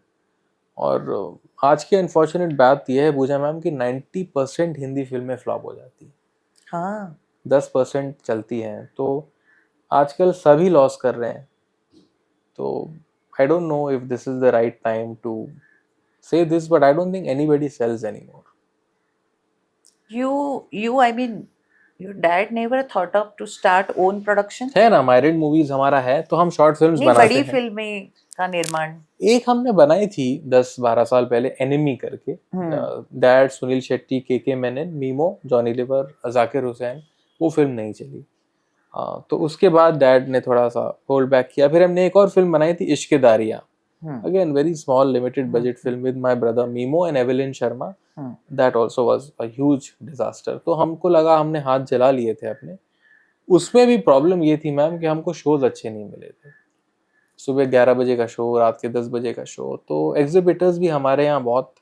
और आज की अनफॉर्चुनेट बात यह है पूजा मैम कि 90% हिंदी फिल्में फ्लॉप हो जाती हैं, हाँ 10% चलती हैं। तो आजकल सभी लॉस कर रहे हैं। तो I don't know if this is the right time to say this, but I don't think anybody sells anymore. you I mean your dad never thought of to start own production? है ना, मायरेड movies हमारा है, तो हम short films नहीं, बनाते बड़ी हैं। फिल्में का निर्माण। एक हमने बनाई थी 10-12 साल पहले, एनिमी करके। Dad, Sunil Shetty, K Menon, Mimoh, Johnny Lever, Zakir Hussain. वो फिल्म नहीं चली। तो उसके बाद डैड ने थोड़ा सा होल्ड बैक किया। फिर हमने एक और फिल्म बनाई थी, Ishqedarriyaan, again very small limited budget film with my brother Mimoh and Evelyn Sharma. That also was a huge disaster. तो हमको लगा हमने हाथ जला लिए थे अपने। उसमें भी प्रॉब्लम ये थी मैम कि हमको शोज अच्छे नहीं मिले थे। सुबह 11 बजे का शो, रात के 10 बजे का शो। तो एग्जिबिटर्स भी हमारे यहाँ बहुत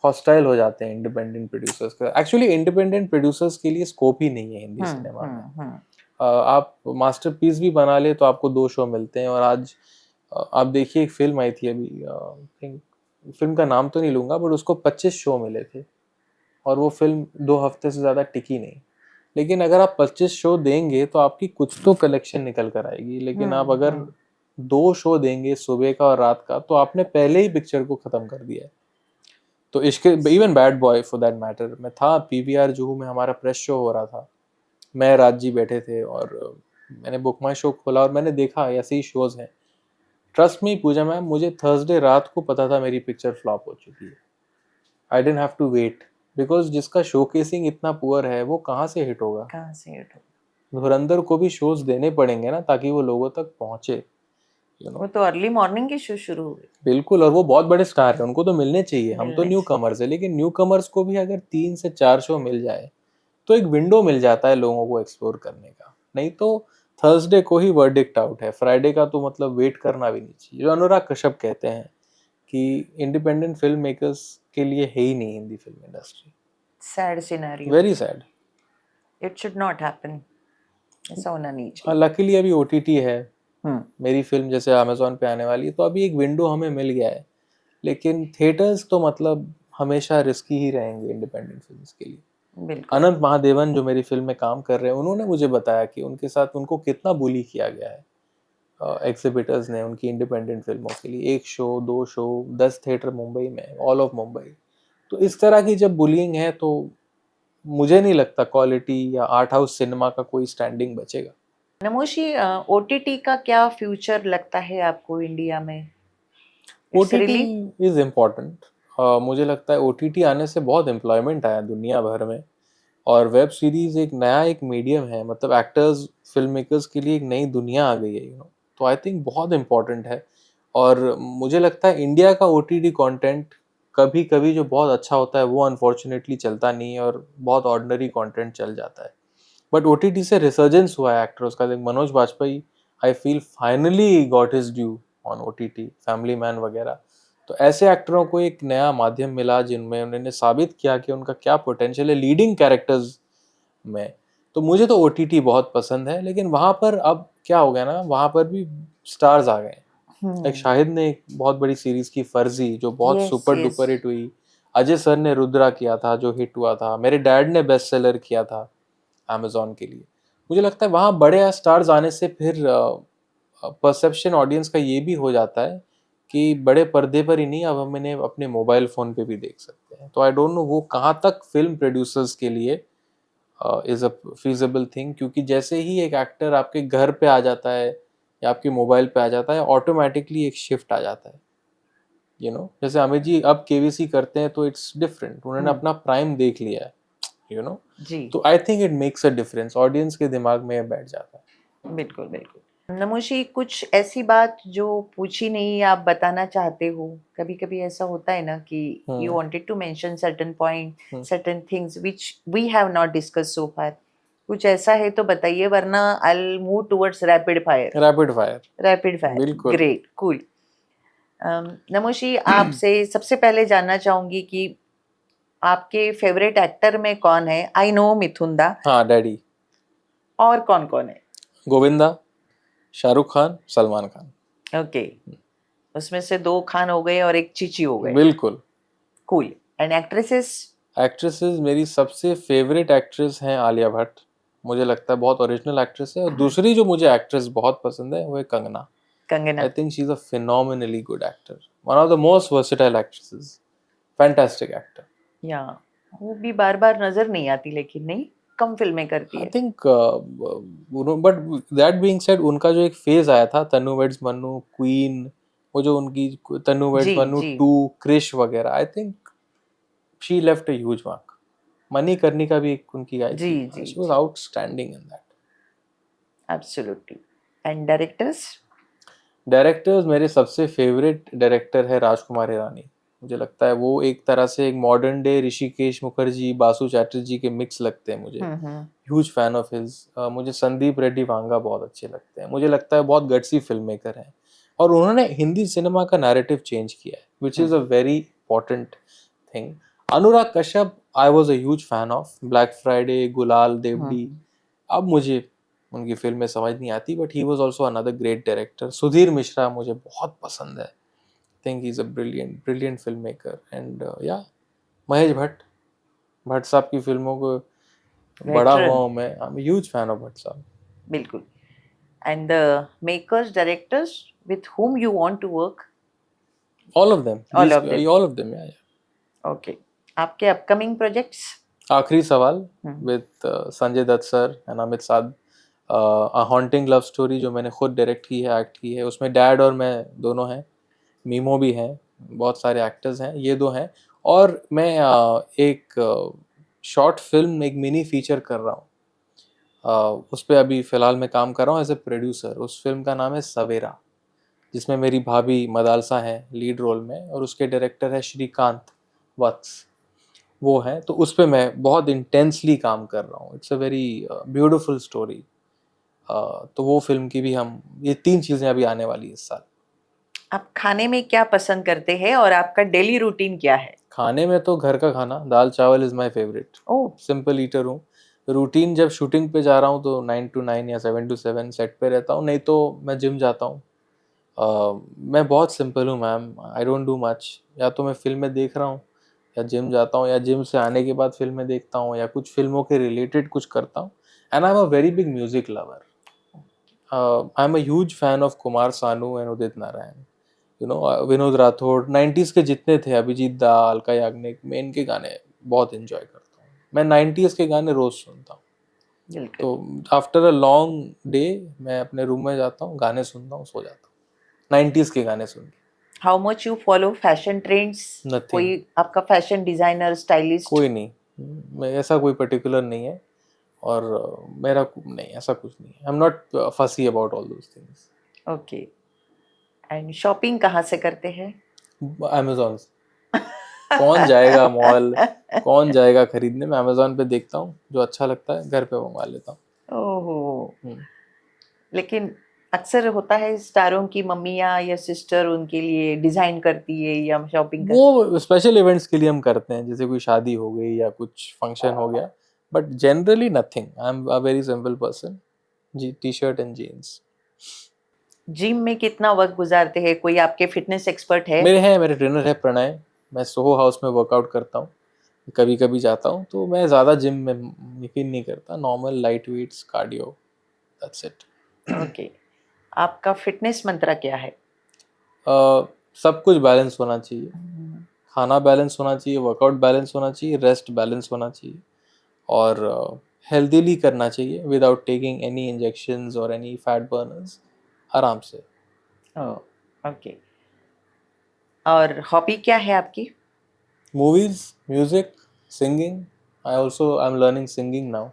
हॉस्टाइल हो जाते हैं इंडिपेंडेंट प्रोड्यूसर्स का। एक्चुअली इंडिपेंडेंट प्रोड्यूसर्स के लिए स्कोप ही नहीं है हिंदी सिनेमा में। आप मास्टरपीस भी बना ले तो आपको 2 शो मिलते हैं। और आज आप देखिए, एक फिल्म आई थी अभी, फिल्म का नाम तो नहीं लूंगा, बट उसको 25 शो मिले थे और वो फिल्म 2 हफ्ते से ज़्यादा टिकी नहीं। लेकिन अगर आप 25 शो देंगे तो आपकी कुछ तो कलेक्शन निकल कर आएगी। लेकिन आप अगर 2 शो देंगे, सुबह का और रात का, तो आपने पहले ही पिक्चर को ख़त्म कर दिया है। तो इश्क, even bad boy for that matter, मैं था पीवीआर जुहू में, हमारा प्रेस शो हो रहा था, मैं राज जी बैठे थे और मैंने बुक माई शो खोला और मैंने देखा ऐसे ही शोज हैं। ट्रस्ट मी पूजा मैम, मुझे थर्सडे रात को पता था मेरी पिक्चर फ्लॉप हो चुकी है। I didn't have to wait, because जिसका शोकेसिंग इतना पुअर है वो कहाँ से हिट होगा। कहाँ से हिट होगा? धुरंधर को भी शोज देने पड़ेंगे ना, ताकि वो लोगों तक पहुंचे, यू नो। वो तो अर्ली मॉर्निंग के शो शुरू हुए। बिल्कुल, और वो बहुत बड़े स्टार हैं, उनको तो मिलने चाहिए। हम तो मिलने न्यू कमर्स है, लेकिन न्यू कमर्स को भी अगर 3 से 4 शो मिल जाए तो एक विंडो मिल जाता है लोगों को एक्सप्लोर करने का। नहीं तो थर्सडे को ही वर्डिक्ट आउट है, फ्राइडे का तो मतलब वेट करना भी नहीं चाहिए। जो अनुराग कश्यप कहते हैं कि इंडिपेंडेंट फिल्म मेकर्स के लिए है ही नहीं Hindi film industry. Sad scenario. Very sad. It should not happen. ऐसा होना नहीं चाहिए। लकीली अभी ओटीटी है, मेरी फिल्म जैसे अमेजोन पे आने वाली है, तो अभी एक विंडो हमें मिल गया है। लेकिन थिएटर्स तो मतलब हमेशा रिस्की ही रहेंगे इंडिपेंडेंट फिल्म्स के लिए। बिल्कुल। अनंत महादेवन जो मेरी फिल्म में काम कर रहे हैं, उन्होंने मुझे बताया कि उनके साथ उनको कितना बुली किया गया है एग्जिबिटर्स ने उनकी इंडिपेंडेंट फिल्मों के लिए। 1 शो, 2 शो, 10 थिएटर मुंबई में, ऑल ऑफ मुंबई। तो इस तरह की जब बुलिंग है तो मुझे नहीं लगता क्वालिटी या आर्ट हाउस सिनेमा का कोई स्टैंडिंग बचेगा। नमोशी, ओटीटी का क्या फ्यूचर लगता है आपको इंडिया में? OTT is important. मुझे लगता है ओटीटी आने से बहुत एम्प्लॉयमेंट आया दुनिया भर में। और वेब सीरीज एक नया एक मीडियम है, मतलब एक्टर्स, फिल्म मेकर्स के लिए एक नई दुनिया आ गई है, यू नो। तो आई थिंक बहुत इम्पोर्टेंट है। और मुझे लगता है इंडिया का ओटीटी कंटेंट कभी कभी जो बहुत अच्छा होता है वो अनफॉर्चुनेटली चलता नहीं है, और बहुत ऑर्डिनरी कंटेंट चल जाता है। बट ओटीटी से रिसर्जेंस हुआ है एक्टर्स का। Manoj Bajpayee, I feel, finally got his due on OTT, family man वगैरह। तो ऐसे एक्टरों को एक नया माध्यम मिला जिनमें उन्होंने साबित किया कि उनका क्या पोटेंशियल है लीडिंग कैरेक्टर्स में। तो मुझे तो ओटीटी बहुत पसंद है। लेकिन वहाँ पर अब क्या हो गया ना, वहाँ पर भी स्टार्स आ गए। एक शाहिद ने एक बहुत बड़ी सीरीज की, फर्जी, जो बहुत सुपर डुपर हिट हुई। अजय सर ने रुद्रा किया था जो हिट हुआ था। मेरे डैड ने बेस्ट सेलर किया था अमेजोन के लिए। मुझे लगता है वहाँ बड़े स्टार्स आने से फिर परसेप्शन ऑडियंस का ये भी हो जाता है कि बड़े पर्दे पर ही नहीं, अब हम इन्हें अपने मोबाइल फ़ोन पे भी देख सकते हैं। तो आई डोंट नो वो कहाँ तक फ़िल्म प्रोड्यूसर्स के लिए इज़ अ फ़ीज़िबल थिंग, क्योंकि जैसे ही एक एक्टर आपके घर पे आ जाता है या आपके मोबाइल पे आ जाता है, ऑटोमैटिकली एक शिफ्ट आ जाता है। जैसे अमित जी अब केवीसी करते हैं तो इट्स डिफरेंट, उन्होंने अपना प्राइम देख लिया है, यू नो जी तो I think it makes a difference, audience के दिमाग में बैठ जाता है। बिल्कुल बिल्कुल। नमोशी, कुछ ऐसी बात जो पूछी नहीं आप बताना चाहते हो? कभी कभी ऐसा होता है ना कि you wanted to mention certain point, certain things which we have not discuss so far. कुछ ऐसा है तो बताइए, वरना I will move towards rapid fire. Rapid fire, rapid fire, बिल्कुल। Great, cool. नमोशी, आपसे सबसे पहले जानना चाहूंगी कि आपके फेवरेट एक्टर में कौन है? आई नो मिथुन दा। हाँ, डैडी। और कौन कौन है? गोविंदा, शाहरुख खान, सलमान खान। ओके, उसमें से 2 खान हो गए और 1 चीची हो गए। बिल्कुल। कूल। And actresses? एक्ट्रेसेस, मेरी सबसे फेवरेट एक्ट्रेस हैं आलिया भट्ट। मुझे लगता है बहुत ओरिजिनल एक्ट्रेस है। और दूसरी जो मुझे एक्ट्रेस बहुत पसंद है वो है कंगना। कंगना। आई think she is a phenomenally good actor, one of the most versatile actresses, fantastic actor. या वो भी बार बार नजर नहीं आती, लेकिन नहीं, कम फिल्में करती आई है। Think but that being said, उनका जो एक फेज आया था, तन्नू वेड्स मन्नू, क्वीन, वो जो उनकी तन्नू जी वेड्स मन्नू जी 2, क्रिश वगैरह, I think she left a huge mark. Manikarnika भी एक उनकी आई जी थी, जी शी वाज जी, outstanding in that. Absolutely. And directors? Directors, मेरे सबसे फेवरेट डायरेक्टर है राजकुमार हिरानी। मुझे लगता है वो एक तरह से एक मॉडर्न डे ऋषिकेश मुखर्जी, बासु चैटर्जी के मिक्स लगते हैं मुझे। Huge fan of his. मुझे संदीप रेड्डी वांगा बहुत अच्छे लगते हैं। मुझे लगता है बहुत गट्सी फिल्म मेकर हैं, और उन्होंने हिंदी सिनेमा का नैरेटिव चेंज किया है, which is a very important thing. Anurag Kashyap, I was a huge fan of black Friday, गुलाल, देवडी। अब मुझे उनकी फिल्में समझ नहीं आती, but he was also another great director. Sudhir Mishra मुझे बहुत पसंद है। Think he is a brilliant brilliant film maker. And या महेश भट्ट, भट्ट साहब की फिल्मों को बड़ा हुआ वेटरन, हूँ मैं। I am huge fan of Bhatt साहब। बिल्कुल। And the makers, directors with whom you want to work? All of them, all these of them. All of them, yeah. Okay. आपके अपकमिंग प्रोजेक्ट्स? आखिरी सवाल with Sanjay Dutt sir and Amit Sadh, a haunting love story, जो मैंने खुद direct की है, act की है। उसमें डैड और मैं दोनों हैं, मीमो भी हैं, बहुत सारे एक्टर्स हैं, ये 2 हैं। और मैं एक शॉर्ट फिल्म, एक मिनी फीचर कर रहा हूँ। उस पे अभी फ़िलहाल मैं काम कर रहा हूँ एज़ अ प्रोड्यूसर। उस फिल्म का नाम है सवेरा, जिसमें मेरी भाभी मदालसा हैं लीड रोल में, और उसके डायरेक्टर है श्रीकांत वत्स, वो हैं। तो उस पे मैं बहुत इंटेंसली काम कर रहा हूँ। It's a very beautiful story. तो वो फिल्म की भी हम, ये 3 चीज़ें अभी आने वाली है इस साल। आप खाने में क्या पसंद करते हैं और आपका डेली रूटीन क्या है? खाने में तो घर का खाना, दाल चावल is my favourite. Oh, simple eater हूँ। रूटीन, जब शूटिंग पे जा रहा हूँ तो 9 to 9 या 7 to 7 सेट पे रहता हूँ, नहीं तो मैं जिम जाता हूँ। मैं बहुत सिंपल हूँ ma'am, I don't do much. या तो मैं फ़िल्में देख रहा हूँ, या जिम जाता हूँ, या जिम से आने के बाद फ़िल्में देखता हूँ, या कुछ फ़िल्मों के रिलेटेड कुछ करता हूँ। And I am a very big music lover. I am a huge fan of Kumar Sanu and Udit Narayan, Vinod Rathod. 90s के जितने थे, अभिजीत दा, अलका याग्निक, मैं इनके गाने बहुत एंजॉय करता हूँ। मैं 90s के गाने रोज सुनता हूँ। बिल्कुल। तो आफ्टर अ लॉन्ग डे मैं अपने रूम में जाता हूँ, गाने सुनता हूँ, सो जाता हूँ 90s के गाने सुन के। How much you follow fashion trends? Nothing, कोई आपका फैशन डिजाइनर, स्टाइलिस्ट? कोई नहीं। मैं ऐसा कोई पर्टिकुलर नहीं है। और मेरा नहीं, ऐसा कुछ नहीं है। आई एम नॉट फसी about all those things. Okay. And shopping कहाँ से करते हैं? अमेजोन से। कौन जाएगा मॉल, कौन जाएगा खरीदने? मैं अमेजोन पे देखता हूँ, जो अच्छा लगता है घर पे मंगवा लेता हूँ। ओहो, लेकिन अक्सर होता है स्टारों की मम्मियाँ या सिस्टर उनके लिए डिजाइन करती है या शॉपिंग कर। वो स्पेशल इवेंट्स के लिए हम करते हैं, जैसे कोई शादी हो गई या कुछ फंक्शन हो गया, but generally nothing. I am a very simple person. जी, T shirt and jeans. Gym में कितना वक्त गुजारते हैं? कोई आपके फिटनेस एक्सपर्ट है? मेरे ट्रेनर है प्रणय। मैं सोहो हाउस में वर्कआउट करता हूँ, कभी कभी जाता हूँ। तो मैं ज़्यादा जिम में यकीन नहीं करता, normal light weights, cardio, that's it. Okay. आपका फिटनेस मंत्र क्या है? सब कुछ बैलेंस होना चाहिए, खाना बैलेंस होना चाहिए, वर्कआउट बैलेंस होना चाहिए, रेस्ट बैलेंस होना चाहिए, और हेल्दीली करना चाहिए विदाउट टेकिंग एनी इंजेक्शंस और एनी फैट बर्नर्स, आराम से। ओके। और हॉबी क्या है आपकी? Movies, music, singing. I am learning singing now,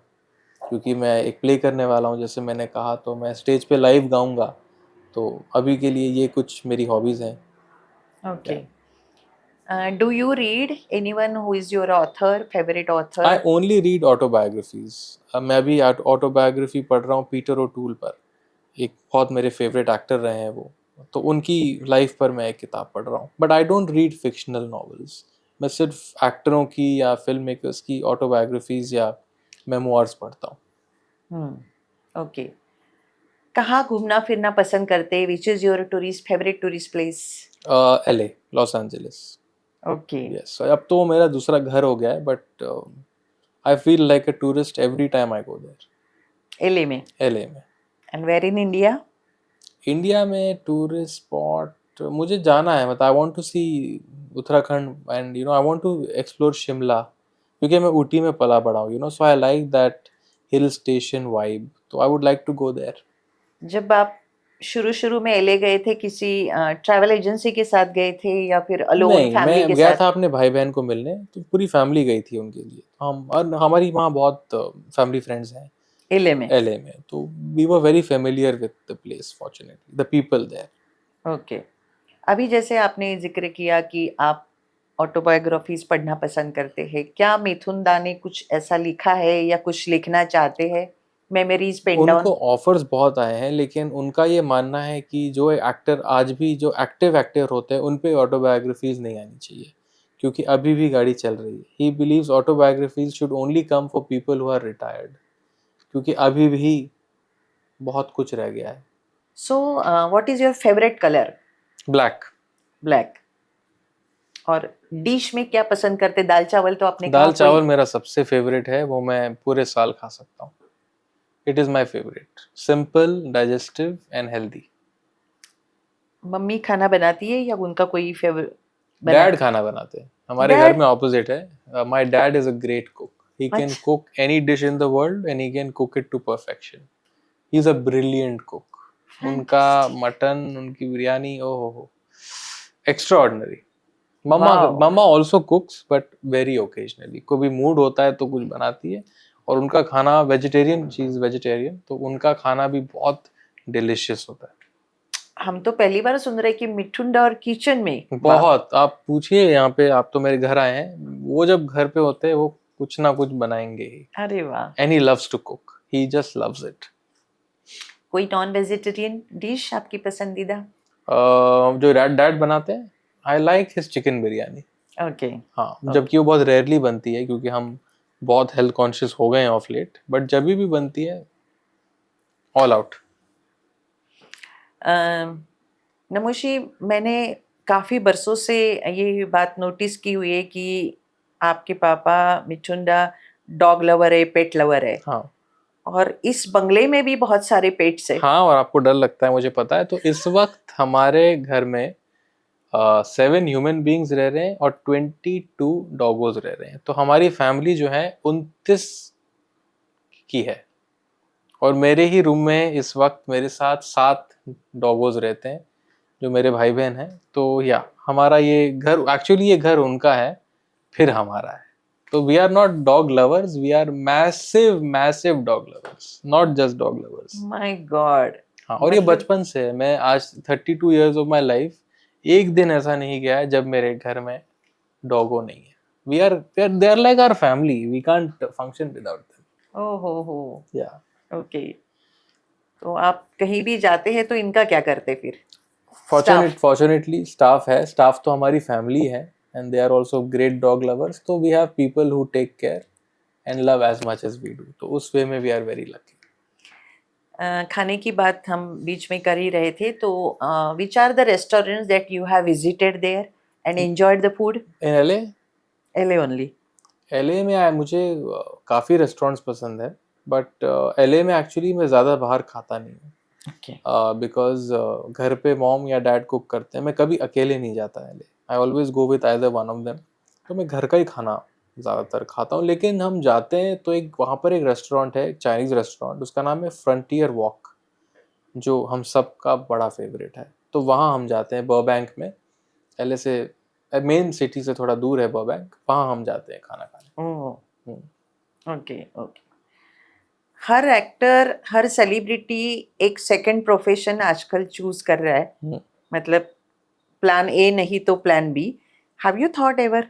क्योंकि मैं एक प्ले करने वाला हूँ, जैसे मैंने कहा, तो मैं स्टेज पे लाइव गाऊंगा। तो अभी के लिए ये कुछ मेरी हॉबीज हैं। Okay. Do you read anyone who is your author, favourite I author? Only read autobiographies. मैं अभी ऑटोबायोग्राफी पढ़ रहा हूँ पीटर ओटूल पर। एक बहुत मेरे फेवरेट एक्टर रहे हैं वो, तो उनकी लाइफ पर मैं एक किताब पढ़ रहा हूँ। But I don't read fictional novels. मैं सिर्फ एक्टरों की या फिल्म मेकर्स की ऑटोबायोग्राफीज या मेमोइर्स पढ़ता हूँ। ओके। कहाँ घूमना फिरना पसंद करते हैं? Which is your tourist favourite tourist place? LA, Los Angeles. Okay. Yes, अब तो मेरा दूसरा घर हो गया है, but I feel like a tourist every time I go there. LA में? LA में। And where in India? India में टूरिस्ट स्पॉट मुझे जाना है, मतलब I want to see Uttarakhand, and I want to explore Shimla, क्योंकि मैं ऊटी में पला बड़ा हूँ, so I like that hill station vibe, तो I would like to go there. जब आप शुरू शुरू में एलए गए थे, किसी ट्रैवल एजेंसी के साथ गए थे या फिर अलोन नहीं, फैमिली मैं के गया साथ? था अपने भाई बहन को मिलने, तो पूरी फैमिली गई थी उनके लिए। हम, और हमारी वहाँ बहुत फैमिली फ्रेंड्स हैं एलए में? LA में, तो we were very familiar with the place, fortunately the people there. Okay. अभी जैसे आपने जिक्र किया कि आप ऑटोबायोग्राफीज पढ़ना पसंद करते हैं, क्या मिथुन दा ने कुछ ऐसा लिखा है या कुछ लिखना चाहते हैं? Memories pen down? उनको ऑफर्स बहुत आए हैं, लेकिन उनका ये मानना है कि जो एक्टर आज भी जो एक्टिव एक्टर होते हैं उन पे ऑटोबायोग्राफीज नहीं आनी चाहिए, क्योंकि अभी भी गाड़ी चल रही है। He believes autobiographies should only come for people who are retired, क्योंकि अभी भी बहुत कुछ रह गया है। So what is your favourite colour? Black. Black. और डिश में क्या पसंद करते? दाल चावल तो आपने कहा दाल कोई। चावल मेरा सबसे फेवरेट है, वो मैं पूरे साल खा सकता हूँ। It is my favourite, simple, digestive and healthy. Mummy खाना बनाती है या उनका कोई फेवरेट डैड बनाते? खाना बनाते हैं। हमारे घर डैड? में ऑपोजिट है। My dad is a great cook. He can अच्छा। Cook any dish in the world and he can cook it to perfection. He is a brilliant cook. उनका फैंटास्टिक। मटन, उनकी बिरयानी, ओहो हो, extraordinary. Mamma wow. Mamma also cooks, but very occasionally, कभी mood होता है तो कुछ बनाती है। और उनका खाना वेजिटेरियन, शी इज वेजिटेरियन, तो उनका खाना भी बहुत डिलिशियस होता है। हम तो पहली बार सुन रहे कि मिठुंडा और किचन में, वाह। बहुत, आप पूछिए यहाँ पे, आप तो मेरे घर आए हैं, वो जब घर पे होते हैं वो कुछ ना कुछ बनाएंगे ही। अरे वाह। And he loves to cook, he just loves it. कोई नॉन वेजिटेरियन डिश आपकी पसंदीदा? जो डैड डैड बनाते हैं, I like his chicken biryani. Okay. हाँ, जबकि वो बहुत रेयरली बनती है, क्योंकि हम बहुत हेल्थ कॉन्शियस हो गए हैं ऑफ लेट, बट जब भी बनती है, ऑल आउट। नमोशी, मैंने काफ़ी बरसों से ये बात नोटिस की हुई है कि आपके पापा मिठुंडा डॉग लवर है, पेट लवर है। हाँ और इस बंगले में भी बहुत सारे पेट्स है। हाँ, और आपको डर लगता है मुझे पता है। तो इस वक्त हमारे घर में 7 ह्यूमन बींग्स रह रहे हैं और 22 डॉगोज रह रहे हैं। तो हमारी फैमिली जो है 29 की है। और मेरे ही रूम में इस वक्त मेरे साथ 7 डॉगोज रहते हैं, जो मेरे भाई बहन हैं। तो या हमारा ये घर, एक्चुअली ये घर उनका है, फिर हमारा है। तो we are not dog lovers, we are massive massive dog lovers, not just dog lovers. My God. हाँ, और ये मतलब बचपन से है। मैं आज 32 ईयर्स ऑफ माई लाइफ, एक दिन ऐसा नहीं गया है जब मेरे घर में डॉगो नहीं है। They are like our family, we can't function without them. ओ हो। Yeah okay. तो आप कहीं भी जाते हैं तो इनका क्या करते फिर? स्टाफ? फॉर्चुनेटली स्टाफ है, स्टाफ तो हमारी फैमिली है, and they are also great dog lovers. तो we have people who take care and love as much as we do. तो उस वे में वी आर वेरी लकी। खाने की बात हम बीच में कर ही रहे थे, तो which are the restaurants that you have visited there and enjoyed the food? In LA, LA only? LA में मुझे काफ़ी रेस्टोरेंट्स पसंद है, बट LA में एक्चुअली मैं ज़्यादा बाहर खाता नहीं हूँ। Okay. बिकॉज घर पे मॉम या डैड कुक करते हैं, मैं कभी अकेले नहीं जाता है, I always go with either one of them. तो मैं घर का ही खाना ज़्यादातर खाता हूँ, लेकिन हम जाते हैं तो एक वहाँ पर एक रेस्टोरेंट है, एक चाइनीज़ रेस्टोरेंट, उसका नाम है फ्रंटियर वॉक, जो हम सब का बड़ा फेवरेट है। तो वहाँ हम जाते हैं बर्बैंक में, एलए से मेन सिटी से थोड़ा दूर है बर्बैंक, वहाँ हम जाते हैं खाना खाने। Oh, hmm. Okay okay. हर एक्टर, हर सेलिब्रिटी एक सेकंड प्रोफेशन आजकल चूज कर रहा है, हम्म। मतलब प्लान ए नहीं तो plan B. Have you thought ever?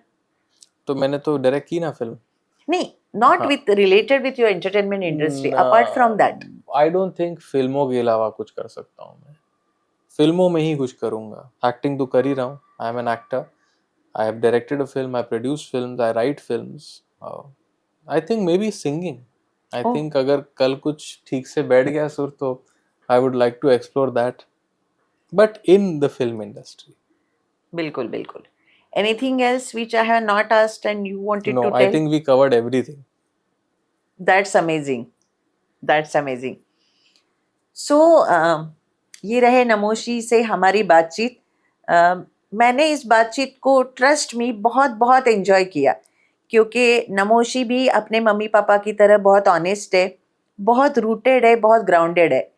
तो मैंने तो डायरेक्ट की ना फिल्म। नहीं, नॉट हाँ। With related with your entertainment industry, apart from that. I don't think फिल्मों के अलावा कुछ कर सकता हूँ मैं, फिल्मों में ही कुछ करूँगा। एक्टिंग तो कर ही रहा हूँ, I am an actor, I have directed a film, I produce films, I write films. I think maybe singing, I oh, think अगर कल कुछ ठीक से बैठ गया सुर तो I would like to explore that, but in the film industry. बिल्कुल बिल्कुल। Anything else which I have not asked and you wanted no, to I tell? Think we covered everything. That's amazing, that's amazing. सो ये रहे नमोशी से हमारी बातचीत। मैंने इस बातचीत को, ट्रस्ट में, बहुत बहुत एंजॉय किया, क्योंकि नमोशी भी अपने मम्मी पापा की तरह बहुत ऑनेस्ट है, बहुत रूटेड है, बहुत ग्राउंडेड है।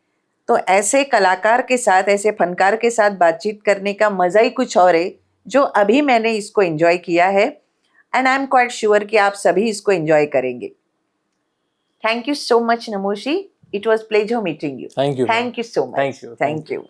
तो ऐसे कलाकार के साथ, ऐसे फनकार के साथ बातचीत करने का मज़ा ही कुछ और है, जो अभी मैंने इसको एंजॉय किया है। And I am quite sure कि आप सभी इसको एंजॉय करेंगे। Thank you so much, Namoshi. It was pleasure meeting you. Thank you ma'am, Thank you so much. Thank you, Thank you.